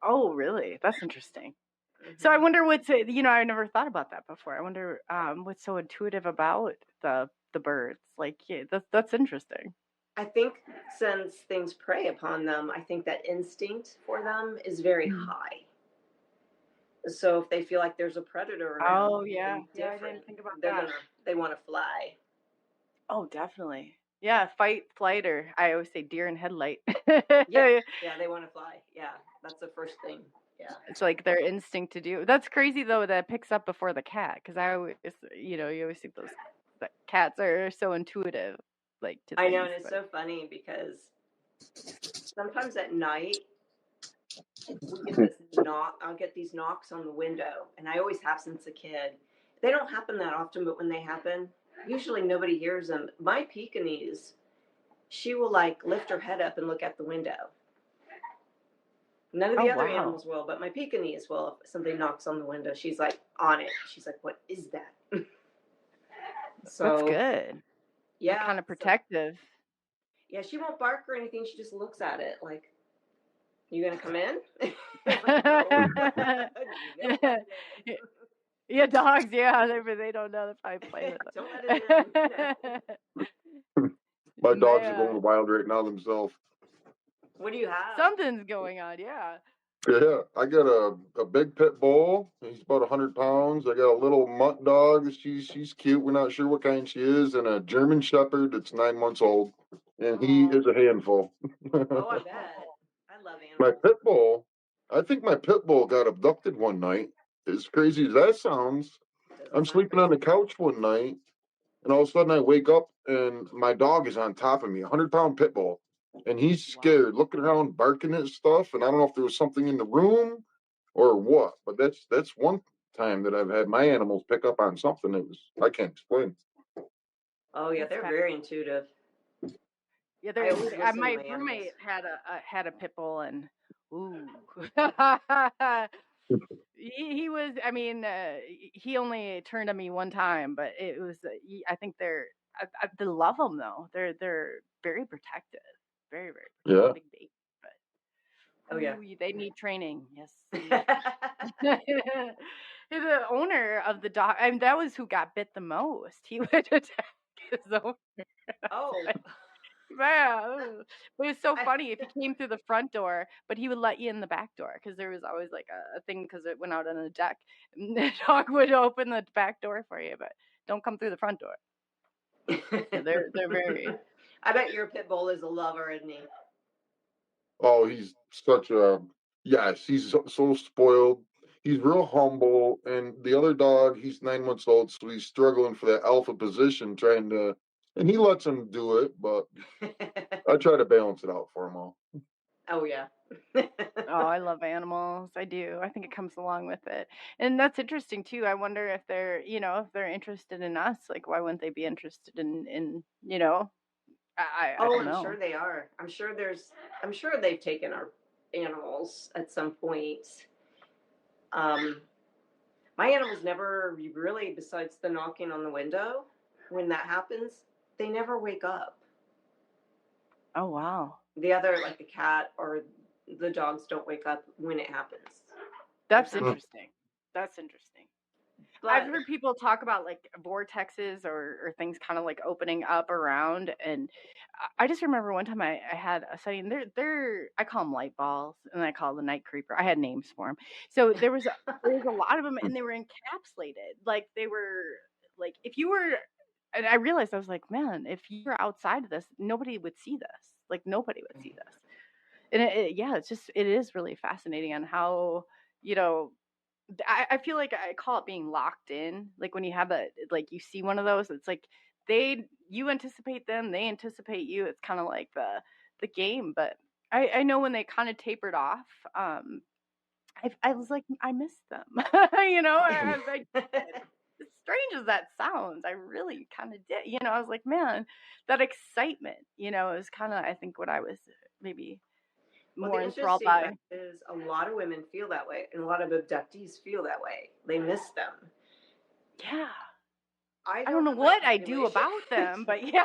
Speaker 2: Oh, really? That's interesting. Mm-hmm. So I wonder I never thought about that before. I wonder what's so intuitive about the birds. Like, yeah, that's interesting.
Speaker 4: I think since things prey upon them, I think that instinct for them is very high. So if they feel like there's a predator around,
Speaker 2: oh yeah, I didn't think about that.
Speaker 4: They want to fly.
Speaker 2: Oh, definitely. Yeah, fight, flight, or I always say deer in headlight.
Speaker 4: yeah, they want to fly. Yeah, that's the first thing. Yeah,
Speaker 2: it's like their instinct to do. That's crazy though. That picks up before the cat, because I always, you always think that cats are so intuitive. Like to
Speaker 4: I know, and it's so funny because sometimes at night we get I'll get these knocks on the window, and I always have since a kid. They don't happen that often, but when they happen, usually nobody hears them. My Pekingese, she will lift her head up and look at the window. None of the other animals will, but my Pekingese will. If somebody knocks on the window, she's on it. She's like, "What is that?" So
Speaker 2: that's good.
Speaker 4: Yeah,
Speaker 2: kind of protective.
Speaker 4: Yeah, she won't bark or anything. She just looks at it like, "You gonna come in?"
Speaker 2: Yeah, dogs. Yeah, they don't know if I play with them.
Speaker 4: Don't let it in.
Speaker 3: My dogs are going wild right now themselves.
Speaker 4: What do you have?
Speaker 2: Something's going on. Yeah.
Speaker 3: Yeah, I got a big pit bull. He's about 100 pounds. I got a little mutt dog. She's cute. We're not sure what kind she is, and a German Shepherd that's 9 months old, and he is a handful.
Speaker 4: Oh, I bet. I love animals.
Speaker 3: My pit bull. I think my pit bull got abducted one night. As crazy as that sounds, I'm sleeping on the couch one night, and all of a sudden I wake up and my dog is on top of me, 100-pound pit bull. And he's scared, looking around, barking at stuff. And I don't know if there was something in the room or what. But that's one time that I've had my animals pick up on something that I can't explain.
Speaker 4: Oh yeah, they're very intuitive.
Speaker 2: Yeah,
Speaker 4: I always listen
Speaker 2: my
Speaker 4: to my
Speaker 2: roommate
Speaker 4: animals.
Speaker 2: had a pit bull, and ooh, he was. I mean, he only turned on me one time, but it was. I think they love them though. They're very protective, very protective.
Speaker 3: Yeah.
Speaker 2: Big baby, but
Speaker 4: Oh yeah.
Speaker 2: they need training. Yes. The owner of the dog, and that was who got bit the most. He would attack his owner.
Speaker 4: Oh.
Speaker 2: Man, but it was so funny if he came through the front door, but he would let you in the back door because there was always like a thing because it went out on a deck. And the dog would open the back door for you, but don't come through the front door. Yeah, they're very.
Speaker 4: I bet your pit bull is a lover, isn't he?
Speaker 3: Oh, he's such a yes. He's so spoiled. He's real humble, and the other dog, he's 9 months old, so he's struggling for that alpha position, and he lets him do it, but I try to balance it out for him all.
Speaker 4: Oh yeah.
Speaker 2: Oh, I love animals. I do. I think it comes along with it, and that's interesting too. I wonder if they're, if they're interested in us. Like, why wouldn't they be interested in I don't know.
Speaker 4: I'm sure they are. I'm sure they've taken our animals at some point. My animals never really, besides the knocking on the window, when that happens, they never wake up.
Speaker 2: Oh wow.
Speaker 4: The other, like the cat or the dogs, don't wake up when it happens.
Speaker 2: That's interesting. That's interesting.
Speaker 4: But
Speaker 2: I've heard people talk about like vortexes or things kind of like opening up around, and I just remember one time I had a sighting. I call them light balls, and I call the night creeper. I had names for them. So there was a lot of them, and they were encapsulated. Like they were like if you were, and I realized I was like, man, if you were outside of this, nobody would see this. Like nobody would see this. And it is really fascinating on how I feel like I call it being locked in. Like when you have like you see one of those, it's like you anticipate them, they anticipate you. It's kind of like the game. But I know when they kind of tapered off, I was like, I miss them. I was like, as strange as that sounds, I really kind of did. I was like, man, that excitement, is kind of I think what I was maybe more enthralled by.
Speaker 4: Is a lot of women feel that way, and a lot of abductees feel that way. They miss them.
Speaker 2: Yeah.
Speaker 4: I
Speaker 2: don't know what I do about them, but yeah.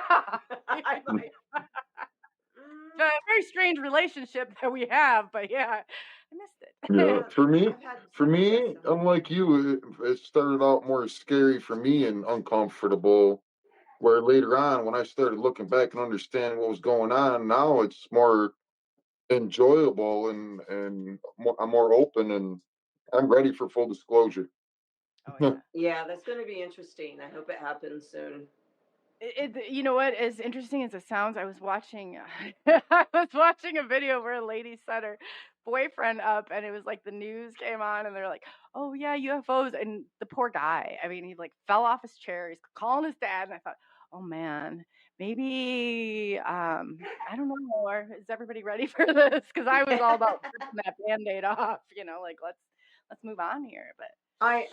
Speaker 2: It's a very strange relationship that we have, but yeah, I missed it.
Speaker 3: Yeah, for me, unlike you, it started out more scary for me and uncomfortable. Where later on, when I started looking back and understanding what was going on, now it's more enjoyable and I'm more open and I'm ready for full disclosure.
Speaker 2: Oh yeah.
Speaker 4: Yeah, that's going to be interesting. I hope it happens soon.
Speaker 2: You know what? As interesting as it sounds, I was watching a video where a lady set her boyfriend up, and it was like the news came on, and they're like, "Oh yeah, UFOs," and the poor guy. I mean, he like fell off his chair. He's calling his dad, and I thought, "Oh man, maybe I don't know. Is everybody ready for this?" Because I was all about ripping that Band-Aid off. Like let's move on here. But
Speaker 4: I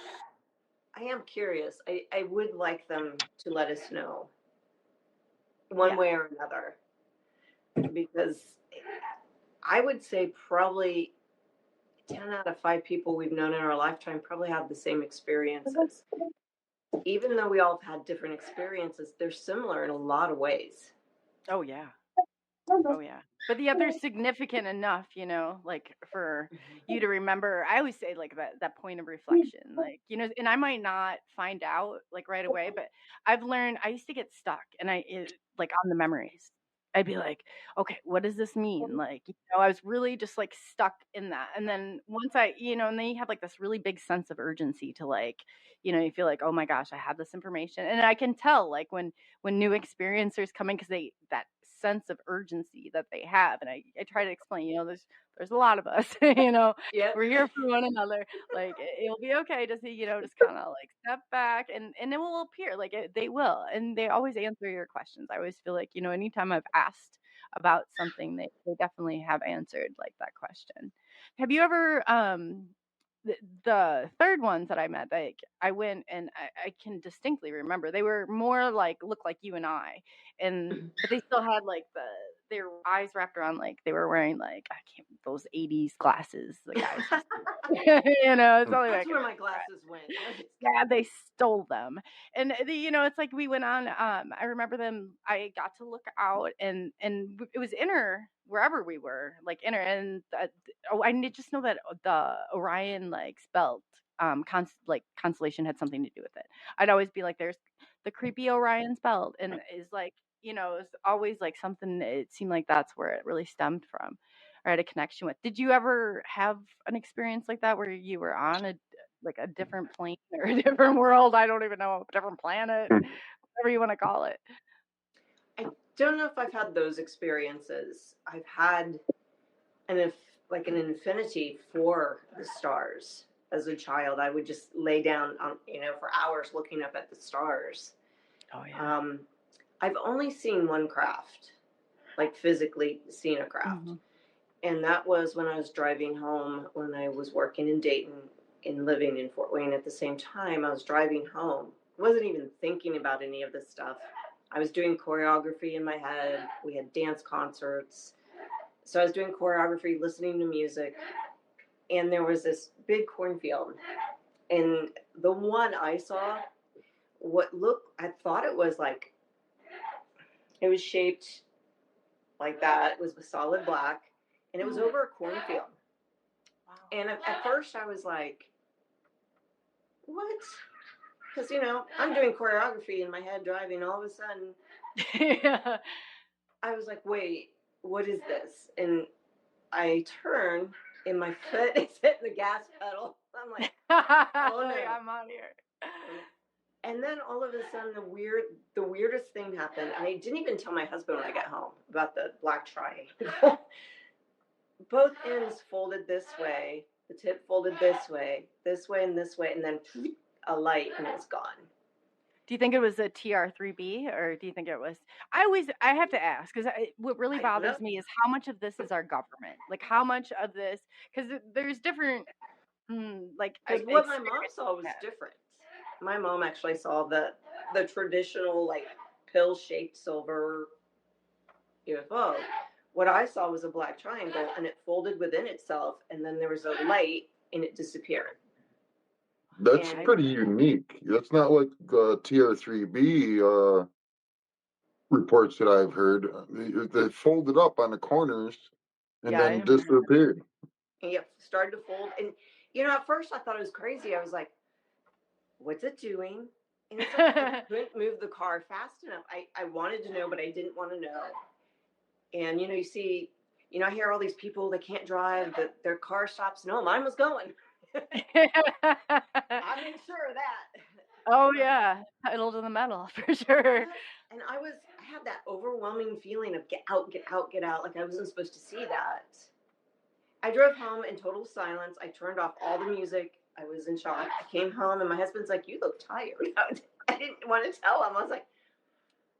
Speaker 4: am curious. I would like them to let us know one way or another, because I would say probably 10 out of 5 people we've known in our lifetime probably have the same experiences. Even though we all have had different experiences, they're similar in a lot of ways.
Speaker 2: Oh yeah. Oh yeah. But they're significant enough, like for you to remember. I always say like that point of reflection, like, and I might not find out like right away, but I've learned I used to get stuck and like on the memories. I'd be like, okay, what does this mean? Like, I was really just like stuck in that. And then once and then you have like this really big sense of urgency to like, you feel like, oh my gosh, I have this information. And I can tell like when new experiencers come in, because that sense of urgency that they have. And I try to explain, there's a lot of us, we're here for one another. Like it'll be okay to see, just kind of like step back and it will appear like they will. And they always answer your questions. I always feel like, anytime I've asked about something, they definitely have answered like that question. Have you ever, the third ones that I met, like I went and I can distinctly remember they were more like looked like you and I, but they still had like their eyes wrapped around, like they were wearing like those 80s glasses, the guys. It's only
Speaker 4: That's
Speaker 2: like
Speaker 4: where my glasses went.
Speaker 2: yeah, they stole them. And it's like we went on, I remember them, I got to look out and it was inner wherever we were, like inner, and just know that the Orion like belt constellation had something to do with it. I'd always be like, there's the creepy Orion's belt, and is like, it's always like something, it seemed like that's where it really stemmed from or had a connection with. Did you ever have an experience like that where you were on a different plane or a different world? I don't even know, a different planet, whatever you want to call it.
Speaker 4: I don't know if I've had those experiences. I've had an affinity for the stars. As a child, I would just lay down on, for hours looking up at the stars.
Speaker 2: Oh yeah.
Speaker 4: I've only seen one craft, like physically seen a craft. Mm-hmm. And that was when I was driving home, when I was working in Dayton and living in Fort Wayne at the same time. I was driving home. I wasn't even thinking about any of this stuff. I was doing choreography in my head. We had dance concerts. So I was doing choreography, listening to music. And there was this big cornfield. And the one I saw, I thought it was like, it was shaped like that. It was solid black. And it was over a cornfield. Wow. And at first I was like, what? Because, I'm doing choreography in my head driving. All of a sudden, yeah. I was like, wait, what is this? And I turn and my foot is hitting the gas pedal. I'm like, oh no,
Speaker 2: I'm out here.
Speaker 4: And then all of a sudden, the weirdest thing happened. And I didn't even tell my husband when I got home about the black triangle. Both ends folded this way, the tip folded this way, and this way, and then a light, and it's gone.
Speaker 2: Do you think it was a TR3B, or do you think it was? I have to ask, because what really bothers me is how much of this is our government. Like, how much of this, because there's different,
Speaker 4: Because what my mom saw was different. My mom actually saw the traditional, like, pill-shaped silver UFO. What I saw was a black triangle, and it folded within itself, and then there was a light, and it disappeared.
Speaker 3: That's pretty unique. That's not like TR3B reports that I've heard. They folded up on the corners and then disappeared.
Speaker 4: And it started to fold. And, at first I thought it was crazy. I was like, what's it doing? And it's like I couldn't move the car fast enough. I wanted to know, but I didn't want to know. And, you see, I hear all these people, they can't drive, their car stops. No, mine was going. I made sure of that.
Speaker 2: Oh, yeah. Pedal to the metal, for sure.
Speaker 4: And I had that overwhelming feeling of get out, get out, get out. Like I wasn't supposed to see that. I drove home in total silence. I turned off all the music. I was in shock. I came home and my husband's like, you look tired. I didn't want to tell him. I was like,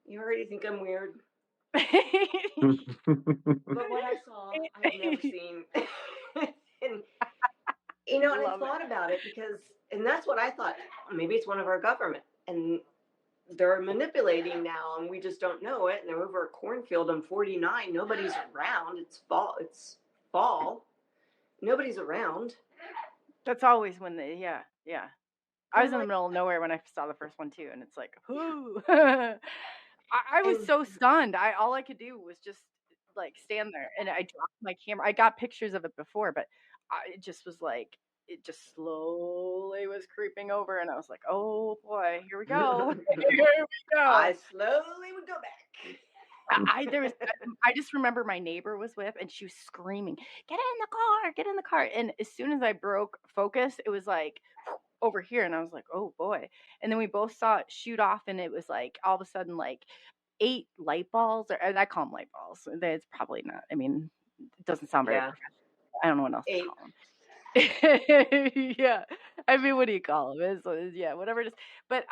Speaker 4: you already think I'm weird? But what I saw, I've never seen. And, and I thought about it and that's what I thought. Maybe it's one of our government. And they're manipulating now, and we just don't know it. And they're over a cornfield on 49. Nobody's around. It's fall. Nobody's around.
Speaker 2: That's always when yeah. I was in the middle of nowhere when I saw the first one too, and it's like, whoo. I was so stunned. All I could do was just like stand there, and I dropped my camera. I got pictures of it before, but it just was like, it just slowly was creeping over, and I was like, oh boy, here we go. Here we go.
Speaker 4: I slowly would go back.
Speaker 2: I just remember my neighbor was with, and she was screaming, get in the car. And as soon as I broke focus, it was like over here, and I was like, oh boy. And then we both saw it shoot off, and it was like all of a sudden like 8 light balls, and I call them light balls. It's probably not, I mean, it doesn't sound very professional. I don't know what else 8. To call them. Yeah, I mean, what do you call them? It's whatever it is. But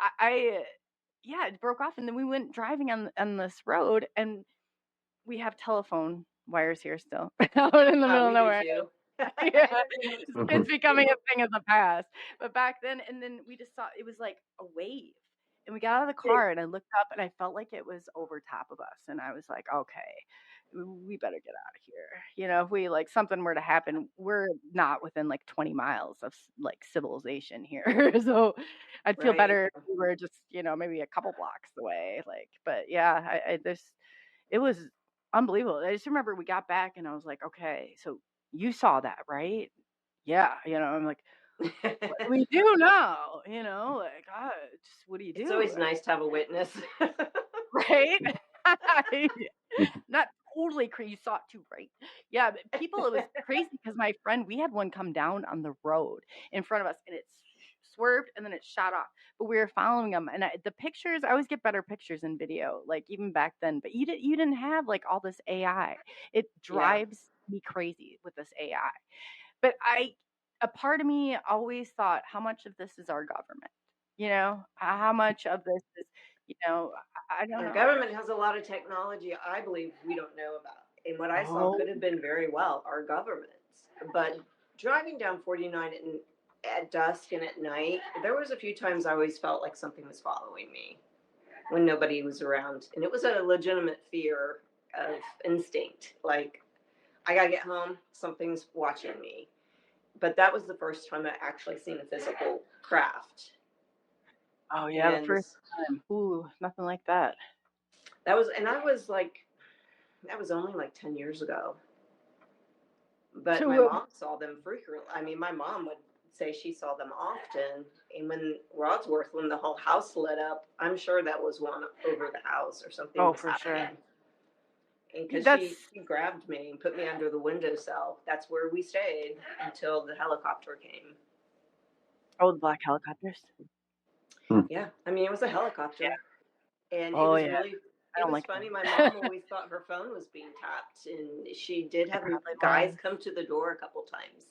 Speaker 2: it broke off, and then we went driving on this road, and we have telephone wires here still out in the middle of nowhere. Yeah, it's becoming a thing of the past. But back then, and then we just saw it was like a wave. And we got out of the car and I looked up and I felt like it was over top of us. And I was like, okay, we better get out of here. You know, if we like something were to happen, we're not within like 20 miles of like civilization here. So I'd feel
Speaker 4: Right.
Speaker 2: better if we were just, you know, maybe a couple blocks away. Like, but yeah, it was unbelievable. I just remember we got back and I was like, okay, so you saw that, right? Yeah. You know, I'm like, what do we do now? You know, like, just what do you do?
Speaker 4: It's always nice to have a witness.
Speaker 2: Right? Not totally crazy. You saw it too, right? Yeah, but people, it was crazy because my friend, we had one come down on the road in front of us and it swerved and then it shot off. But we were following them, and the pictures, I always get better pictures in video, like even back then. But you didn't have like all this AI. It drives me crazy with this AI. But a part of me always thought, how much of this is our government? You know, how much of this is, you know, I don't
Speaker 4: Our
Speaker 2: know.
Speaker 4: government has a lot of technology I believe we don't know about. And what I saw could have been very well our governments. But driving down 49 at dusk and at night, there was a few times I always felt like something was following me when nobody was around. And it was a legitimate fear of instinct. Like, I got to get home, something's watching me. But that was the first time I actually seen a physical craft.
Speaker 2: Oh yeah, the first time. Ooh, nothing like that.
Speaker 4: That was only like 10 years ago. But
Speaker 2: So,
Speaker 4: my mom saw them frequently. I mean, my mom would say she saw them often. And when Wadsworth, when the whole house lit up, I'm sure that was one over the house or something.
Speaker 2: Oh,
Speaker 4: was
Speaker 2: for
Speaker 4: happening.
Speaker 2: sure.
Speaker 4: And because she grabbed me and put me under the windowsill. That's where we stayed until the helicopter came.
Speaker 2: Oh, the black helicopters?
Speaker 4: Yeah. I mean, it was a helicopter.
Speaker 2: Yeah.
Speaker 4: And it was really, it was funny.
Speaker 2: That.
Speaker 4: My mom always thought her phone was being tapped. And she did have guys come to the door a couple times.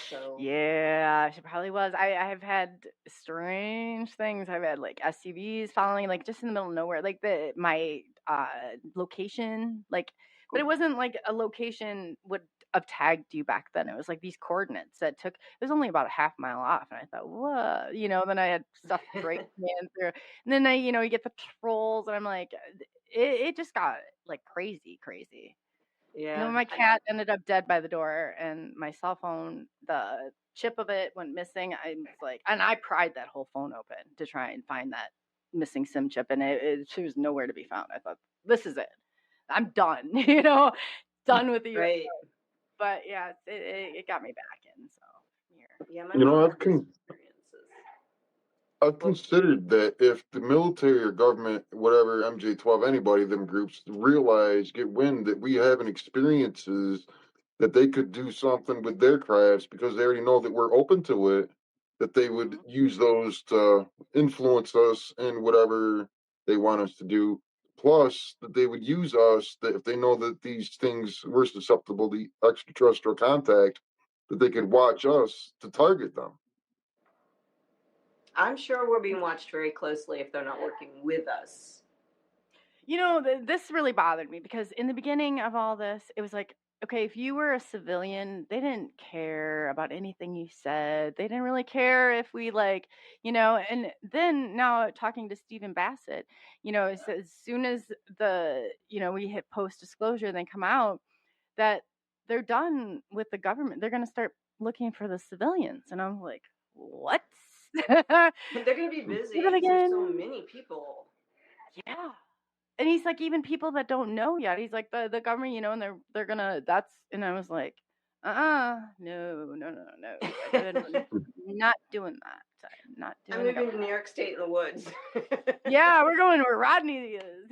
Speaker 4: So
Speaker 2: yeah, she probably was. I have had strange things. I've had like SUVs following, like just in the middle of nowhere, like my location, like, but it wasn't like a location would have tagged you back then. It was like these coordinates that it was only about a half mile off, and I thought, what, you know. Then I had stuff breaking in through, and then you get the trolls, and I'm like, it just got like crazy.
Speaker 4: Yeah.
Speaker 2: And then my cat ended up dead by the door, and my cell phone, the chip of it went missing. I was like, and I pried that whole phone open to try and find that missing SIM chip, and it was nowhere to be found. I thought, this is it. I'm done, done with the UFO.
Speaker 4: Right.
Speaker 2: But yeah, it got me back in. So
Speaker 4: yeah,
Speaker 3: I've considered that if the military or government, whatever, MJ-12, anybody, them groups, get wind that we having experiences, that they could do something with their crafts because they already know that we're open to it, that they would use those to influence us in whatever they want us to do. Plus, that they would use us, that if they know that these things were susceptible to extraterrestrial contact, that they could watch us to target them.
Speaker 4: I'm sure we're being watched very closely if they're not working with us.
Speaker 2: This really bothered me because in the beginning of all this, it was like, okay, if you were a civilian, they didn't care about anything you said. They didn't really care if we and then now talking to Stephen Bassett, as soon as we hit post disclosure, then come out that they're done with the government. They're going to start looking for the civilians. And I'm like, what?
Speaker 4: They're going to be busy. There's so many people.
Speaker 2: Yeah. And he's like, even people that don't know yet. He's like, the government, and they're gonna. And I was like, no. Not doing that. Not doing.
Speaker 4: I'm moving to New York State in the woods.
Speaker 2: Yeah, we're going where Rodney is.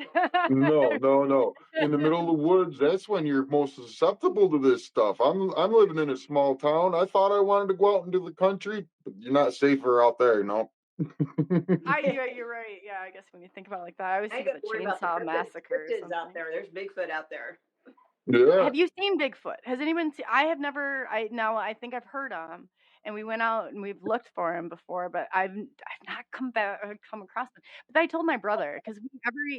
Speaker 3: No. In the middle of the woods, that's when you're most susceptible to this stuff. I'm living in a small town. I thought I wanted to go out into the country, but you're not safer out there, no.
Speaker 2: You're right. Yeah, I guess when you think about it like that, I always think of the Chainsaw Massacre.
Speaker 4: Out there. There's Bigfoot out there.
Speaker 3: Yeah.
Speaker 2: Have you seen Bigfoot? Has anyone seen? I have never. I think I've heard of him, and we went out and we've looked for him before, but I've not come across them. But I told my brother because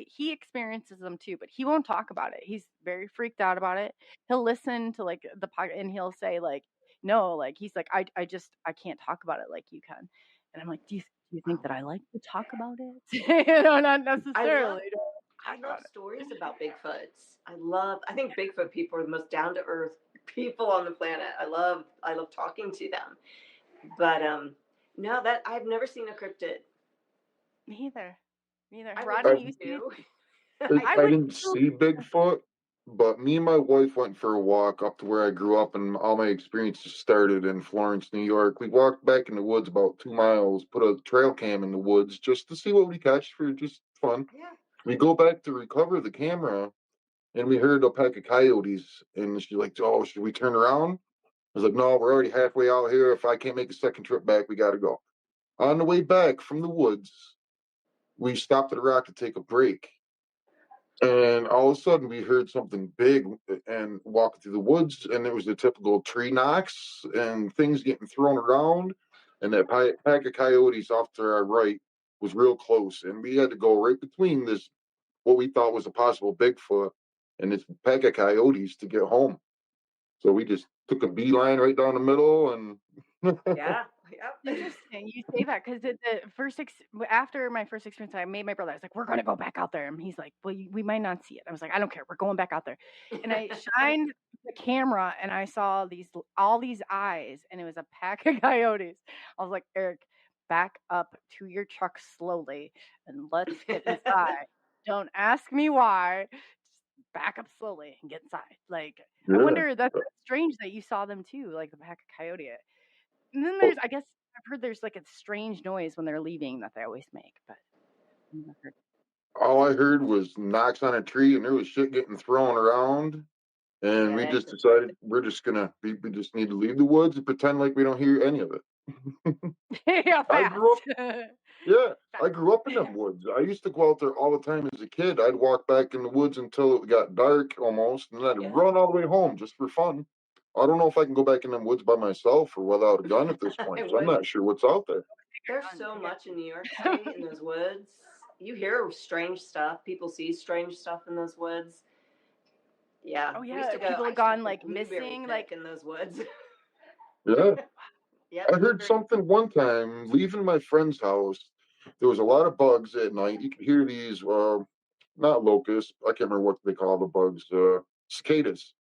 Speaker 2: he experiences them too, but he won't talk about it. He's very freaked out about it. He'll listen to like the podcast and he'll say like, no, like he's like, I can't talk about it like you can. And I'm like, do you think that I like to talk about it? Not necessarily.
Speaker 4: I love stories about Bigfoots. I think Bigfoot people are the most down to earth people on the planet. I love talking to them. But no, that I've never seen a cryptid.
Speaker 2: Me either.
Speaker 4: Rodney,
Speaker 2: you
Speaker 4: see?
Speaker 3: I didn't see Bigfoot, but me and my wife went for a walk up to where I grew up, and all my experiences started in Florence, New York. We walked back in the woods about 2 miles, put a trail cam in the woods just to see what we catch for just fun.
Speaker 4: Yeah.
Speaker 3: We go back to recover the camera, and we heard a pack of coyotes, and she's like, "Oh, should we turn around?" I was like, "No, we're already halfway out here. If I can't make a second trip back, we got to go." On the way back from the woods, we stopped at a rock to take a break. And all of a sudden, we heard something big and walking through the woods, and it was the typical tree knocks and things getting thrown around. And that pack of coyotes off to our right was real close, and we had to go right between this, what we thought was a possible Bigfoot, and this pack of coyotes to get home. So we just took a beeline right down the middle, and
Speaker 4: Yeah.
Speaker 2: Interesting. You say that because after my first experience, I made my brother. I was like, "We're going to go back out there," and he's like, "Well, we might not see it." I was like, "I don't care. We're going back out there." And I shined the camera, and I saw all these eyes, and it was a pack of coyotes. I was like, "Eric, back up to your truck slowly, and let's get inside. Don't ask me why. Just back up slowly and get inside." Like,
Speaker 3: yeah.
Speaker 2: I wonder. That's strange that you saw them too, like the pack of coyote. And then there's, I guess I've heard there's like a strange noise when they're leaving that they always make, but I've never heard.
Speaker 3: All I heard was knocks on a tree, and there was shit getting thrown around. And
Speaker 4: Yeah,
Speaker 3: we
Speaker 4: that's
Speaker 3: just decided we just need to leave the woods and pretend like we don't hear any of it.
Speaker 2: Yeah,
Speaker 3: I
Speaker 2: fast.
Speaker 3: grew up, yeah, I grew up in them woods. I used to go out there all the time as a kid. I'd walk back in the woods until it got dark almost, and then I'd run all the way home just for fun. I don't know if I can go back in them woods by myself or without a gun at this point. So I'm not sure what's out there.
Speaker 4: There's so much in New York City in those woods. You hear strange stuff. People see strange stuff in those woods. Yeah.
Speaker 2: Oh yeah, people have gone like missing, like
Speaker 4: in those woods.
Speaker 3: Yeah.
Speaker 4: Yep,
Speaker 3: I heard something one time leaving my friend's house. There was a lot of bugs at night. You could hear these, not locusts. I can't remember what they call the bugs. Cicadas.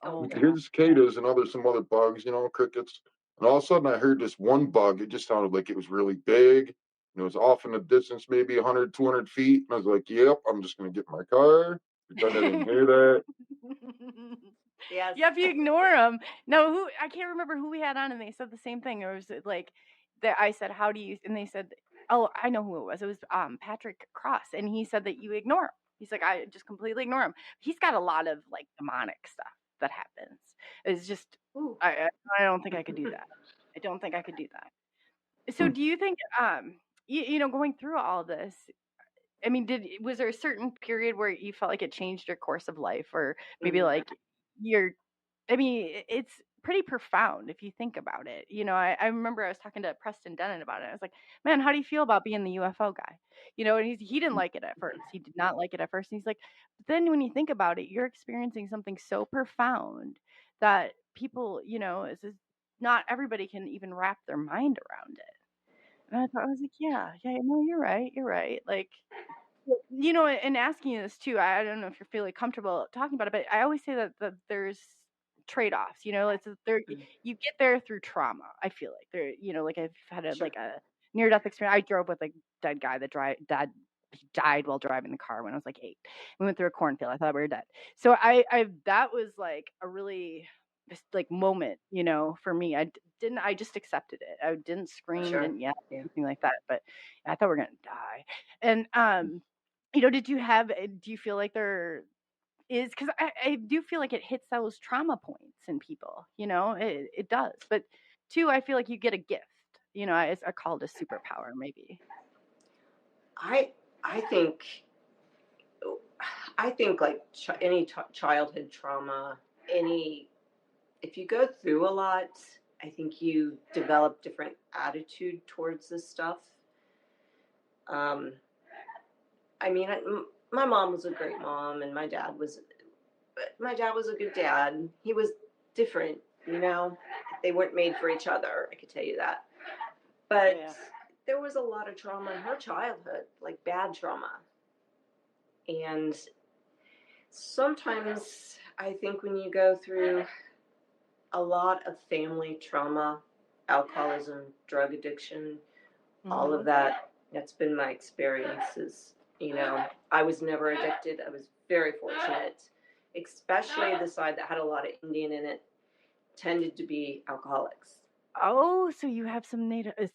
Speaker 4: Oh,
Speaker 3: You could hear the cicadas and some other bugs, crickets. And all of a sudden, I heard this one bug. It just sounded like it was really big. And it was off in the distance, maybe 100, 200 feet. And I was like, yep, I'm just going to get in my car. Pretend I didn't hear that.
Speaker 4: Yes.
Speaker 2: Yeah, if you ignore them. No, I can't remember who we had on, and they said the same thing. It was like that. I said, "How do you?" And they said, "Oh, I know who it was. It was Patrick Cross," and he said that you ignore him. He's like, "I just completely ignore him." He's got a lot of like demonic stuff that happens. It's just, I don't think I could do that. I don't think I could do that. So, do you think, going through all this? I mean, was there a certain period where you felt like it changed your course of life, or maybe like it's pretty profound if you think about it. I remember I was talking to Preston Dennett about it. I was like, "Man, how do you feel about being the UFO guy?" And he didn't like it at first. He did not like it at first. And he's like, but then when you think about it, you're experiencing something so profound that people, not everybody can even wrap their mind around it. And I was like, yeah, no, you're right. Like, and asking you this too, I don't know if you're feeling comfortable talking about it, but I always say that there's trade-offs. It's you get there through trauma. I feel like like I've had a near-death experience. I drove with a dead guy that died while driving the car when I was like 8. We went through a cornfield. I thought we were dead. So that was like a really like moment, for me. I just accepted it. I didn't scream, didn't yell, anything like that. But I thought we were gonna die. And do you feel like there is, because I do feel like it hits those trauma points in people, it does. But two, I feel like you get a gift, it's called a superpower maybe.
Speaker 4: I think I think like any childhood trauma, if you go through a lot, I think you develop different attitude towards this stuff. I mean, my mom was a great mom, and my dad was a good dad. He was different, you know. They weren't made for each other. I could tell you that. But
Speaker 2: Yeah.
Speaker 4: there was a lot of trauma in her childhood, like bad trauma. And sometimes I think when you go through a lot of family trauma, alcoholism, drug addiction, all of that, that's been my experiences. You know, I was never addicted. I was very fortunate, especially the side that had a lot of Indian in it, tended to be alcoholics.
Speaker 2: Oh, so you have some Native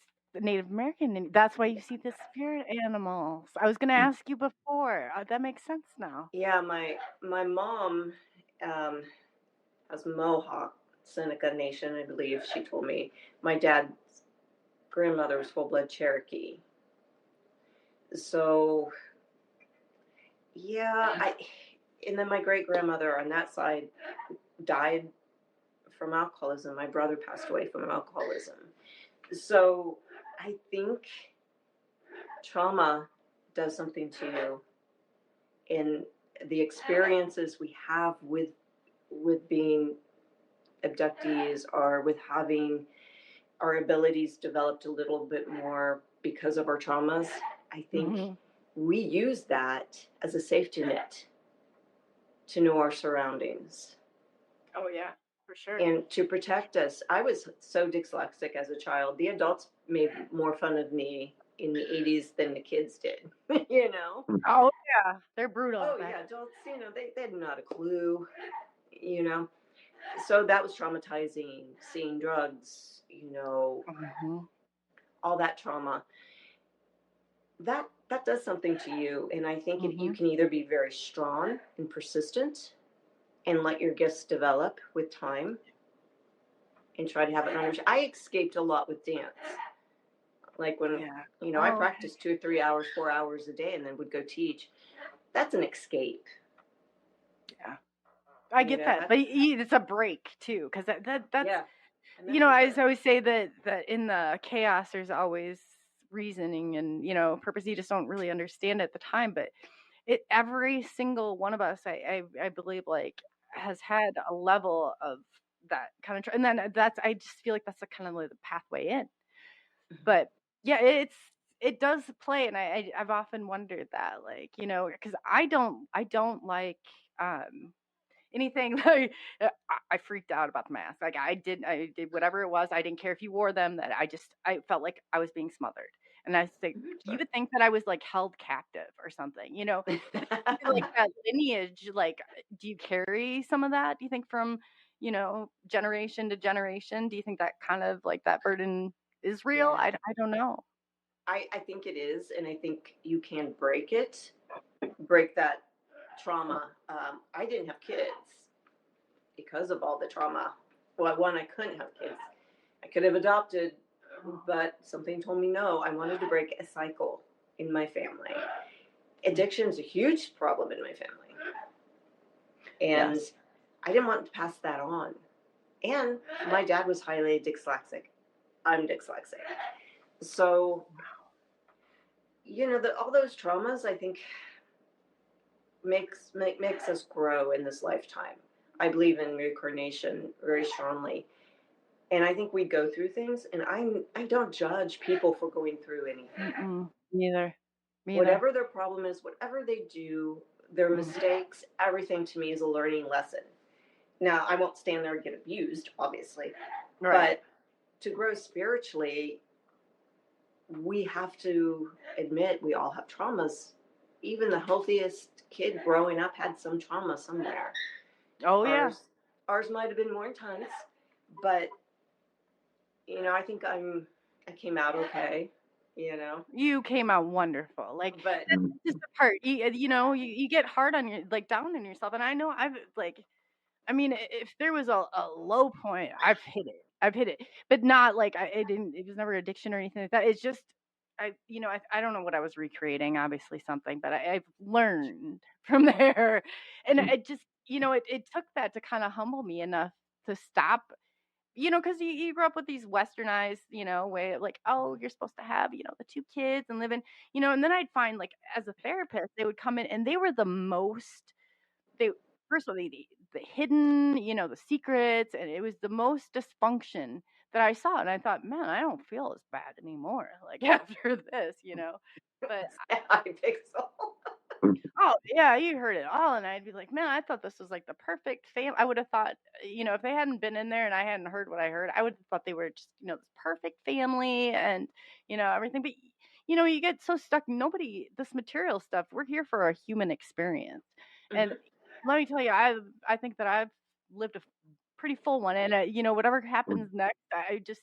Speaker 2: American, and that's why you see the spirit animals. I was going to ask you before. That makes sense now.
Speaker 4: Yeah, my mom has Mohawk, Seneca Nation, I believe she told me. My dad's grandmother was full-blood Cherokee. So, yeah, and then my great-grandmother on that side died from alcoholism. My brother passed away from alcoholism. So I think trauma does something to you, and the experiences we have with being abductees or with having our abilities developed a little bit more because of our traumas, I think we use that as a safety net to know our surroundings.
Speaker 2: Oh, yeah, for sure.
Speaker 4: And to protect us. I was so dyslexic as a child. The adults made more fun of me in the 80s than the kids did, you know?
Speaker 2: Oh, yeah, they're brutal.
Speaker 4: Oh, yeah, adults, you know, they had not a clue, you know? So that was traumatizing, seeing drugs, you know, all that trauma. That does something to you. And I think you can either be very strong and persistent and let your gifts develop with time and try to have it understood. I escaped a lot with dance. Like when, you know, I practiced 2 or 3 hours, 4 hours a day and then would go teach. That's an escape.
Speaker 2: Yeah. I get that. But it's a break too. Because that's, you know, I always say that in the chaos, there's always reasoning and, you know, purpose. You just don't really understand at the time. But every single one of us, I believe, like, has had a level of that kind of, and then I just feel like that's the kind of like the pathway in. But yeah, it does play, and I've often wondered that, like, you know, because I don't like anything like I freaked out about the mask. Like I did whatever it was. I didn't care if you wore them. That I felt like I was being smothered. And I think you would think that I was like held captive or something, you know, like that lineage. Like, do you carry some of that? Do you think from, you know, generation to generation? Do you think that kind of like that burden is real?
Speaker 4: Yeah.
Speaker 2: I don't know.
Speaker 4: I think it is, and I think you can break that trauma. I didn't have kids because of all the trauma. Well, one, I couldn't have kids. I could have adopted, but something told me no. I wanted to break a cycle in my family. Addiction is a huge problem in my family. And I didn't want to pass that on. And my dad was highly dyslexic. I'm dyslexic. So, you know, all those traumas, I think, makes us grow in this lifetime. I believe in reincarnation very strongly. And I think we go through things, and I don't judge people for going through anything.
Speaker 2: Neither.
Speaker 4: Whatever their problem is, whatever they do, their mistakes, everything to me is a learning lesson. Now, I won't stand there and get abused, obviously. Right. But to grow spiritually, we have to admit we all have traumas. Even the healthiest kid growing up had some trauma somewhere.
Speaker 2: Oh, yeah.
Speaker 4: Ours might have been more intense, but, you know, I think I came out okay, you know.
Speaker 2: You came out wonderful. Like, but that's just the part, you know, you get hard on your, like, down on yourself. And I know I mean, if there was a low point, I've hit it, but not like it was never addiction or anything like that. It's just, I don't know what I was recreating, obviously something, but I've learned from there. And it just, it took that to kind of humble me enough to stop, because you grew up with these westernized, way of like, oh, you're supposed to have, the 2 kids and live in, and then I'd find like as a therapist, they would come in and they were the most, they, first of all, the hidden, the secrets, and it was the most dysfunction that I saw. And I thought, man, I don't feel as bad anymore. Like after this, but
Speaker 4: High pixel.
Speaker 2: oh yeah, you heard it all. And I'd be like, man, I thought this was like the perfect I would have thought, if they hadn't been in there and I hadn't heard what I heard, I would have thought they were just, this perfect family and, everything. But, you get so stuck. This material stuff, we're here for a human experience. And let me tell you, I think that I've lived a pretty full one. And, whatever happens next, I just,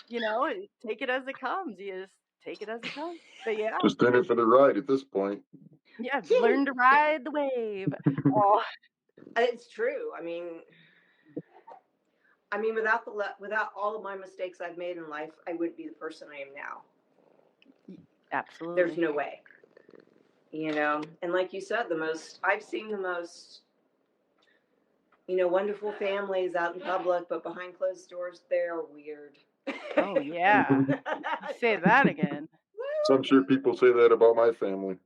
Speaker 2: take it as it comes. You just take it as it comes. But yeah.
Speaker 3: Just in it for the ride at this point.
Speaker 2: Yeah, learn to ride the wave. Oh,
Speaker 4: It's true. I mean, without all of my mistakes I've made in life, I wouldn't be the person I am now.
Speaker 2: absolutely.
Speaker 4: There's no way. And like you said, I've seen the most, wonderful families out in public, but behind closed doors, they're weird.
Speaker 2: Oh yeah. Say that again.
Speaker 3: So I'm sure people say that about my family.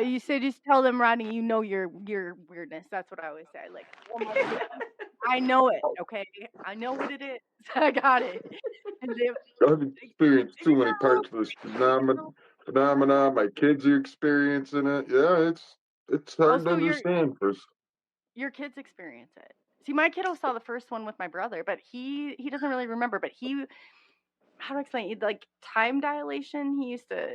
Speaker 2: You say just tell them, Rodney, your weirdness. That's what I always say. Like, oh my God, I know it. Okay, I know what it is. I got it. And
Speaker 3: I've experienced too many parts of this phenomenon. My kids are experiencing it. Yeah, it's hard to understand first.
Speaker 2: Your kids experience it. See, my kiddo saw the first one with my brother, but he doesn't really remember. But how to explain it? Like time dilation. He used to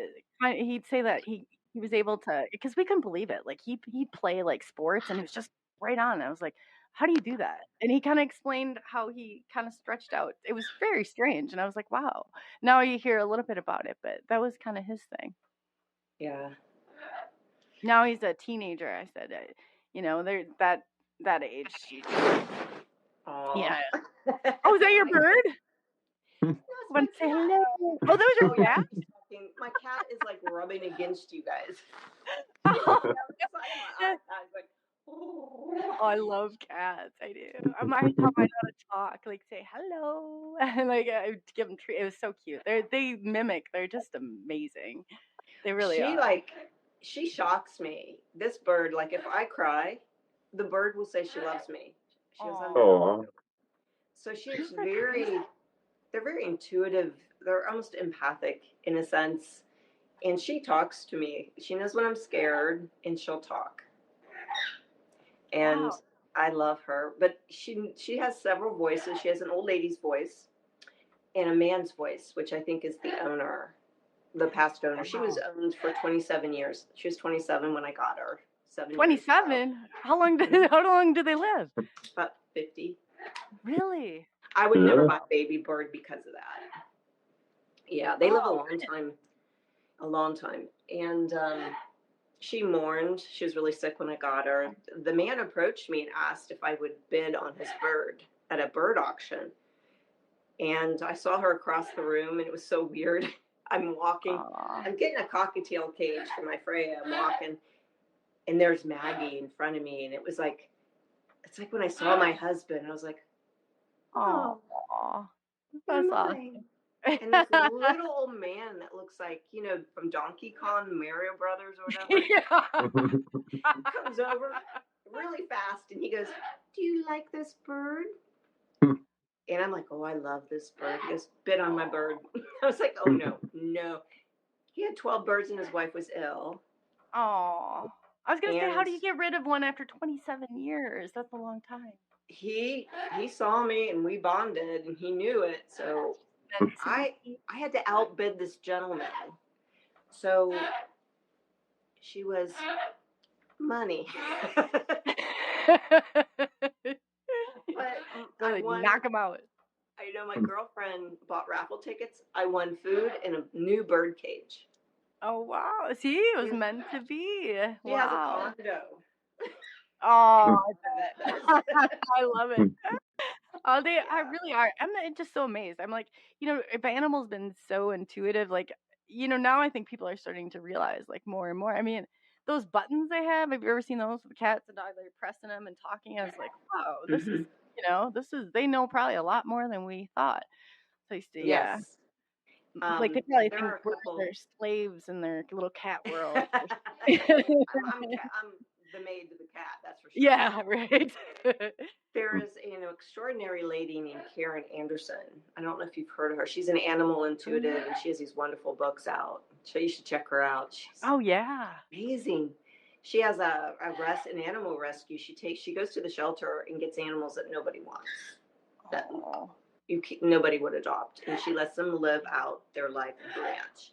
Speaker 2: he'd say that he was able to, because we couldn't believe it. Like he'd play like sports and it was just right on. And I was like, how do you do that? And he kind of explained how he kind of stretched out. It was very strange. And I was like, wow. Now you hear a little bit about it, but that was kind of his thing.
Speaker 4: Yeah.
Speaker 2: Now he's a teenager. I said, they're that age.
Speaker 4: Aww.
Speaker 2: Yeah. Oh, is that your bird? Want to say hello? Oh, that was your cat?
Speaker 4: My cat is like rubbing against you guys.
Speaker 2: Oh, I love cats. I do. I might tell my dog to talk, like say hello, and like I would give them treats. It was so cute. They mimic. They're just amazing. They really are.
Speaker 4: She shocks me. This bird, like if I cry, the bird will say she loves me. She goes, I love you. So they're very intuitive. They're almost empathic in a sense. And she talks to me. She knows when I'm scared and she'll talk. And wow. I love her. But she has several voices. She has an old lady's voice and a man's voice, which I think is the owner, the past owner. She was owned for 27 years. She was 27 when I got her.
Speaker 2: 27? How long do they live?
Speaker 4: About 50.
Speaker 2: Really?
Speaker 4: I would never buy a baby bird because of that. Yeah, they live a long time. And she mourned. She was really sick when I got her. The man approached me and asked if I would bid on his bird at a bird auction. And I saw her across the room, and it was so weird. I'm walking. Aww. I'm getting a cockatiel cage for my Freya. I'm walking, and there's Maggie in front of me, and it's like when I saw my husband. I was like, oh,
Speaker 2: that's awesome.
Speaker 4: And this little old man that looks like, from Donkey Kong, Mario Brothers or whatever, comes over really fast, and he goes, do you like this bird? And I'm like, oh, I love this bird. He goes, bid on my bird. I was like, oh, no. He had 12 birds and his wife was ill.
Speaker 2: Oh, I was going to say, how do you get rid of one after 27 years? That's a long time.
Speaker 4: He saw me and we bonded and he knew it. So I had to outbid this gentleman. So she was money. But
Speaker 2: knock him out.
Speaker 4: I know my girlfriend bought raffle tickets. I won food and a new bird cage.
Speaker 2: Oh, wow. See, it was meant to be.
Speaker 4: She has a condo.
Speaker 2: Oh, I love it. Oh, I
Speaker 4: Yeah.
Speaker 2: really are. I'm just so amazed. I'm like, if animals been so intuitive, like, now I think people are starting to realize like more and more. I mean, those buttons they have you ever seen those with cats and dogs? They're pressing them and talking. I was like, wow,
Speaker 4: Hmm.
Speaker 2: they know probably a lot more than we thought. So yeah.
Speaker 4: Yes.
Speaker 2: Like they probably
Speaker 4: There
Speaker 2: think
Speaker 4: are a
Speaker 2: we're
Speaker 4: couple.
Speaker 2: their slaves in their little cat world.
Speaker 4: I'm the maid to the cat. That's for sure.
Speaker 2: Yeah, right.
Speaker 4: There is an extraordinary lady named Karen Anderson. I don't know if you've heard of her. She's an animal intuitive, and she has these wonderful books out. So you should check her out. She's
Speaker 2: Oh yeah.
Speaker 4: amazing. She has an animal rescue. She goes to the shelter and gets animals that nobody wants, that
Speaker 2: Oh.
Speaker 4: nobody would adopt, and she lets them live out their life at the ranch.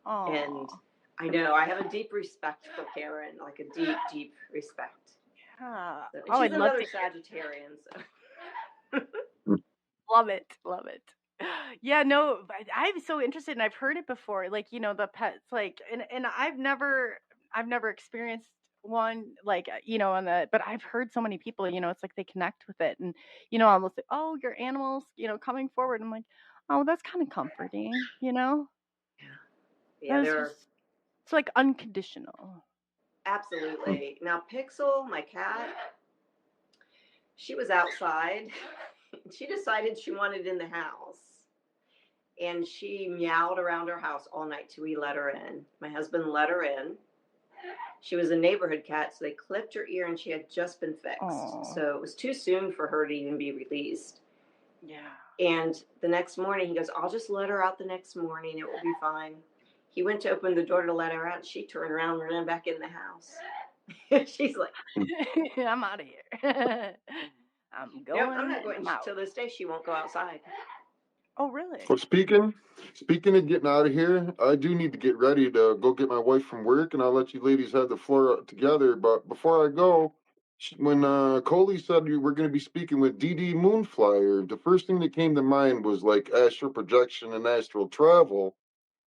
Speaker 4: And
Speaker 2: Oh.
Speaker 4: I know I have a deep respect for Karen, like a deep, deep respect.
Speaker 2: Yeah.
Speaker 4: And
Speaker 2: Oh,
Speaker 4: she's
Speaker 2: I'd love
Speaker 4: another
Speaker 2: to hear.
Speaker 4: Sagittarian, so.
Speaker 2: Love it. Love it. Yeah, no, but I'm so interested and I've heard it before. Like, the pets, like, and I've never experienced one like, on but I've heard so many people, it's like they connect with it and, almost like, oh, your animals, coming forward. I'm like, oh, that's kind of comforting,
Speaker 4: Yeah,
Speaker 2: That's
Speaker 4: they're
Speaker 2: just, it's like unconditional.
Speaker 4: absolutely. Now, Pixel, my cat, she was outside. She decided she wanted in the house. And she meowed around our house all night till we let her in. My husband let her in. She was a neighborhood cat, so they clipped her ear and she had just been fixed.
Speaker 2: Oh,
Speaker 4: So it was too soon for her to even be released.
Speaker 2: yeah.
Speaker 4: And the next morning, he goes, I'll just let her out the next morning. It will be fine. He went to open the door to let her out. She turned around and ran back in the house. She's like,
Speaker 2: I'm out of here. I'm
Speaker 4: no,
Speaker 2: going
Speaker 4: I'm not
Speaker 2: and
Speaker 4: going.
Speaker 2: I'm out.
Speaker 4: Till this day, she won't go outside.
Speaker 2: Oh, really?
Speaker 3: Well, speaking of getting out of here, I do need to get ready to go get my wife from work, and I'll let you ladies have the floor together. But before I go, when Coley said you were going to be speaking with Dee Moonflyer, the first thing that came to mind was like astral projection and astral travel.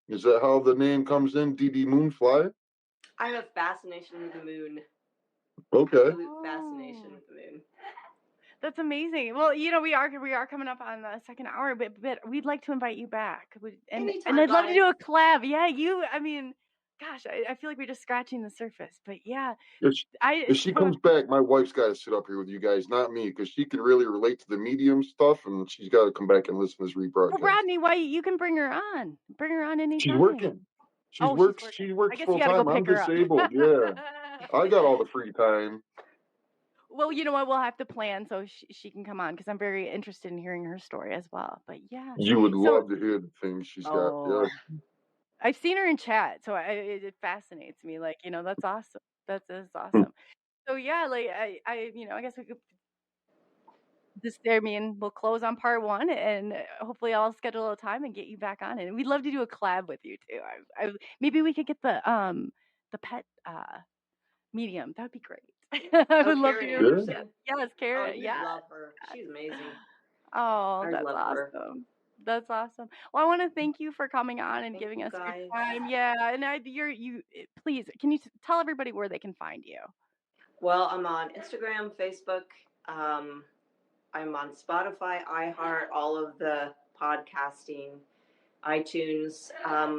Speaker 3: Is that how the name comes in, Dee Moonflyer?
Speaker 4: I have a fascination with the moon.
Speaker 3: Okay.
Speaker 4: Absolute fascination with the moon.
Speaker 2: That's amazing. Well, we are coming up on the second hour, but we'd like to invite you back. And
Speaker 4: Anytime,
Speaker 2: I'd love to
Speaker 4: guys.
Speaker 2: do a collab. Yeah, I mean, gosh, I feel like we're just scratching the surface. But yeah,
Speaker 3: If she comes back, my wife's got to sit up here with you guys, not me, because she can really relate to the medium stuff, and she's got to come back and listen to this
Speaker 2: well,
Speaker 3: rebroadcast.
Speaker 2: Rodney, why you can bring her on? Bring her on
Speaker 3: She's
Speaker 2: anytime.
Speaker 3: working. She
Speaker 2: Oh, she's
Speaker 3: works.
Speaker 2: working.
Speaker 3: She
Speaker 2: I
Speaker 3: works
Speaker 2: guess you
Speaker 3: full
Speaker 2: got to go
Speaker 3: time. I'm
Speaker 2: pick her up.
Speaker 3: disabled. Yeah, I got all the free time.
Speaker 2: Well, you know what? We'll have to plan so she can come on because I'm very interested in hearing her story as well. But yeah,
Speaker 3: You would
Speaker 2: so
Speaker 3: love to hear the things she's got.
Speaker 2: oh,
Speaker 3: Yes.
Speaker 2: I've seen her in chat, so it fascinates me. Like, that's awesome. That's
Speaker 3: Hmm.
Speaker 2: awesome. So yeah, like I guess we could I mean, we'll close on part one, and hopefully I'll schedule a time and get you back on, and we'd love to do a collab with you too. Maybe we could get the pet medium. That'd be great. I
Speaker 4: Oh,
Speaker 2: would love to
Speaker 4: Karen
Speaker 2: hear.
Speaker 3: Good.
Speaker 4: Anderson.
Speaker 2: Yes,
Speaker 4: Oh,
Speaker 2: Karen.
Speaker 4: you'd
Speaker 2: Yeah.
Speaker 4: love her. She's amazing.
Speaker 2: Oh,
Speaker 4: I
Speaker 2: that's
Speaker 4: love her.
Speaker 2: awesome. That's awesome. Well, I want to thank you for coming on and
Speaker 4: Thank
Speaker 2: giving
Speaker 4: you,
Speaker 2: us your
Speaker 4: guys.
Speaker 2: time. Yeah, and please, can you tell everybody where they can find you?
Speaker 4: Well, I'm on Instagram, Facebook. I'm on Spotify, iHeart, all of the podcasting, iTunes.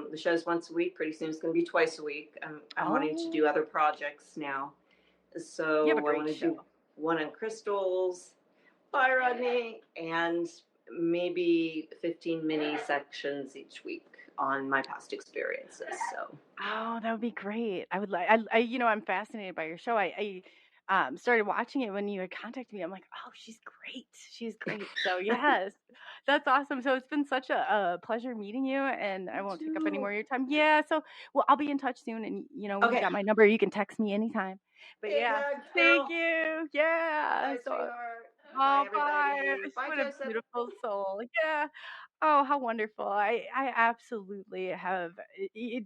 Speaker 4: The show's once a week. Pretty soon it's going to be twice a week. I'm wanting to do other projects now. So
Speaker 2: You have a
Speaker 4: I
Speaker 2: great
Speaker 4: want to
Speaker 2: show.
Speaker 4: do one on crystals, fire Rodney, and maybe 15 mini sections each week on my past experiences. So
Speaker 2: Oh, that would be great. I would like. I'm fascinated by your show. I started watching it when you had contacted me. I'm like, oh, she's great. She's great. So yes, that's awesome. So it's been such a pleasure meeting you, and I won't take up any more of your time. Yeah. So well, I'll be in touch soon, and you
Speaker 4: okay.
Speaker 2: got my number. You can text me anytime. But
Speaker 4: Big
Speaker 2: yeah,
Speaker 4: hug,
Speaker 2: thank
Speaker 4: girl.
Speaker 2: you. Yeah.
Speaker 4: Bye,
Speaker 2: So
Speaker 4: sweetheart.
Speaker 2: oh,
Speaker 4: Bye,
Speaker 2: bye.
Speaker 4: everybody. Bye,
Speaker 2: What a
Speaker 4: Joseph.
Speaker 2: beautiful soul. Yeah. Oh, how wonderful. I absolutely have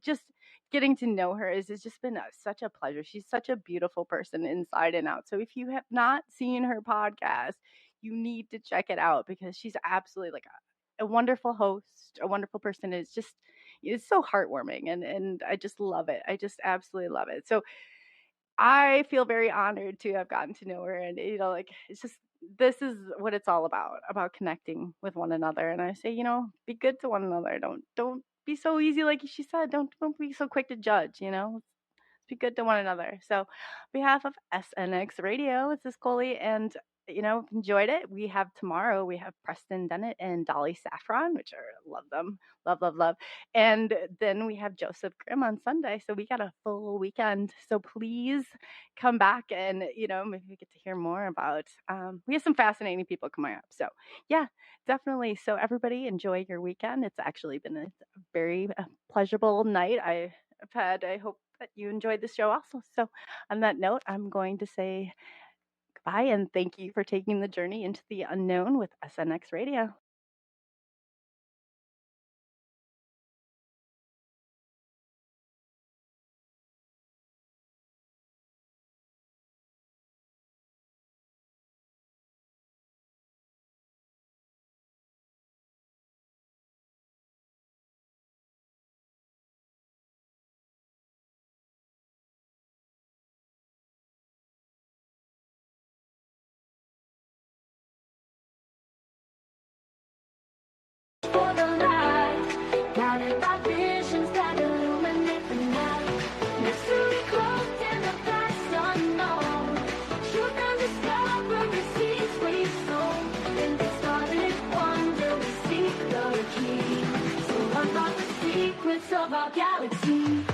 Speaker 2: just getting to know her is just been such a pleasure. She's such a beautiful person inside and out. So if you have not seen her podcast, you need to check it out because she's absolutely like a wonderful host, a wonderful person. It's so heartwarming and I just love it. I just absolutely love it. So I feel very honored to have gotten to know her and like it's just this is what it's all about connecting with one another. And I say, be good to one another. Don't be so easy, like she said. Don't be so quick to judge. Be good to one another. So, on behalf of SNX Radio, this is Coley, and enjoyed it. We have tomorrow, we have Preston Dennett and Dolly Saffron, which are love them, love. And then we have Joseph Grimm on Sunday. So we got a full weekend. So please come back and maybe we get to hear more about. We have some fascinating people coming up. So yeah, definitely. So everybody enjoy your weekend. It's actually been a very pleasurable night. I hope that you enjoyed the show also. So on that note, I'm going to say goodbye and thank you for taking the journey into the unknown with SNX Radio.
Speaker 1: For the light, guided by visions that illuminate the night. Mystery cloaked in the past unknown. Truth and discovery seeds we sow. In this starlit wonder we seek the key. So unlock the secrets of our galaxy.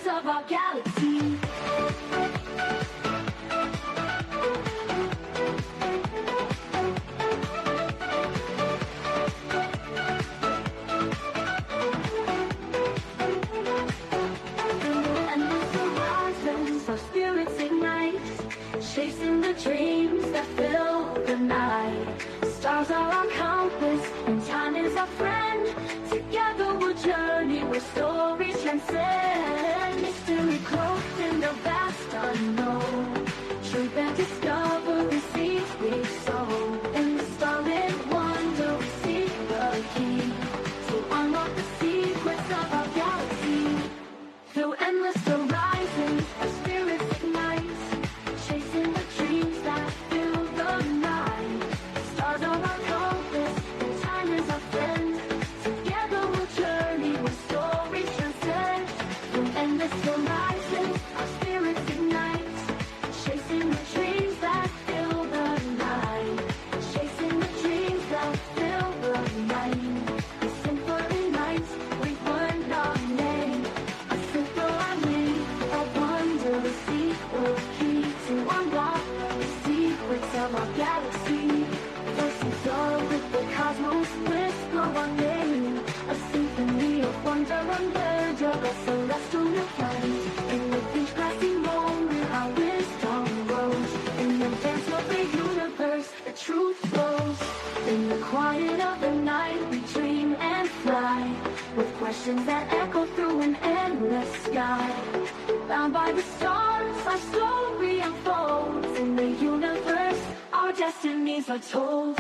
Speaker 1: Of our galaxy. And the horizons our spirits ignite, chasing the dreams that fill the night. Stars are our compass and time is our friend. Together we'll journey where stories transcend. Mystery cloaked in the vast unknown. Truth and discovery seeds we sow. In the starlit wonder we seek the key. To unlock the secrets of our galaxy. Through endless horizons, our spirits ignite. Chasing the dreams that fill the night. Stars are our compass and time is our friend. Together we'll journey where stories transcend. Through endless horizons, our spirits ignite. Chasing the dreams that fill the night. Chasing the dreams that fill the night. A simple night, we learn our name. A simple name, a wonder we seek the key to unlock the secrets of our galaxy. First in love with the cosmos, whisper our name. A symphony of wonder unheard of a celestial night. In the each passing moment, our wisdom grows. In the dance of the universe, the truth flows. In the quiet of the night, we dream and fly. With questions that echo through an endless sky. Bound by the stars, our story unfolds. In the universe, our destinies are told.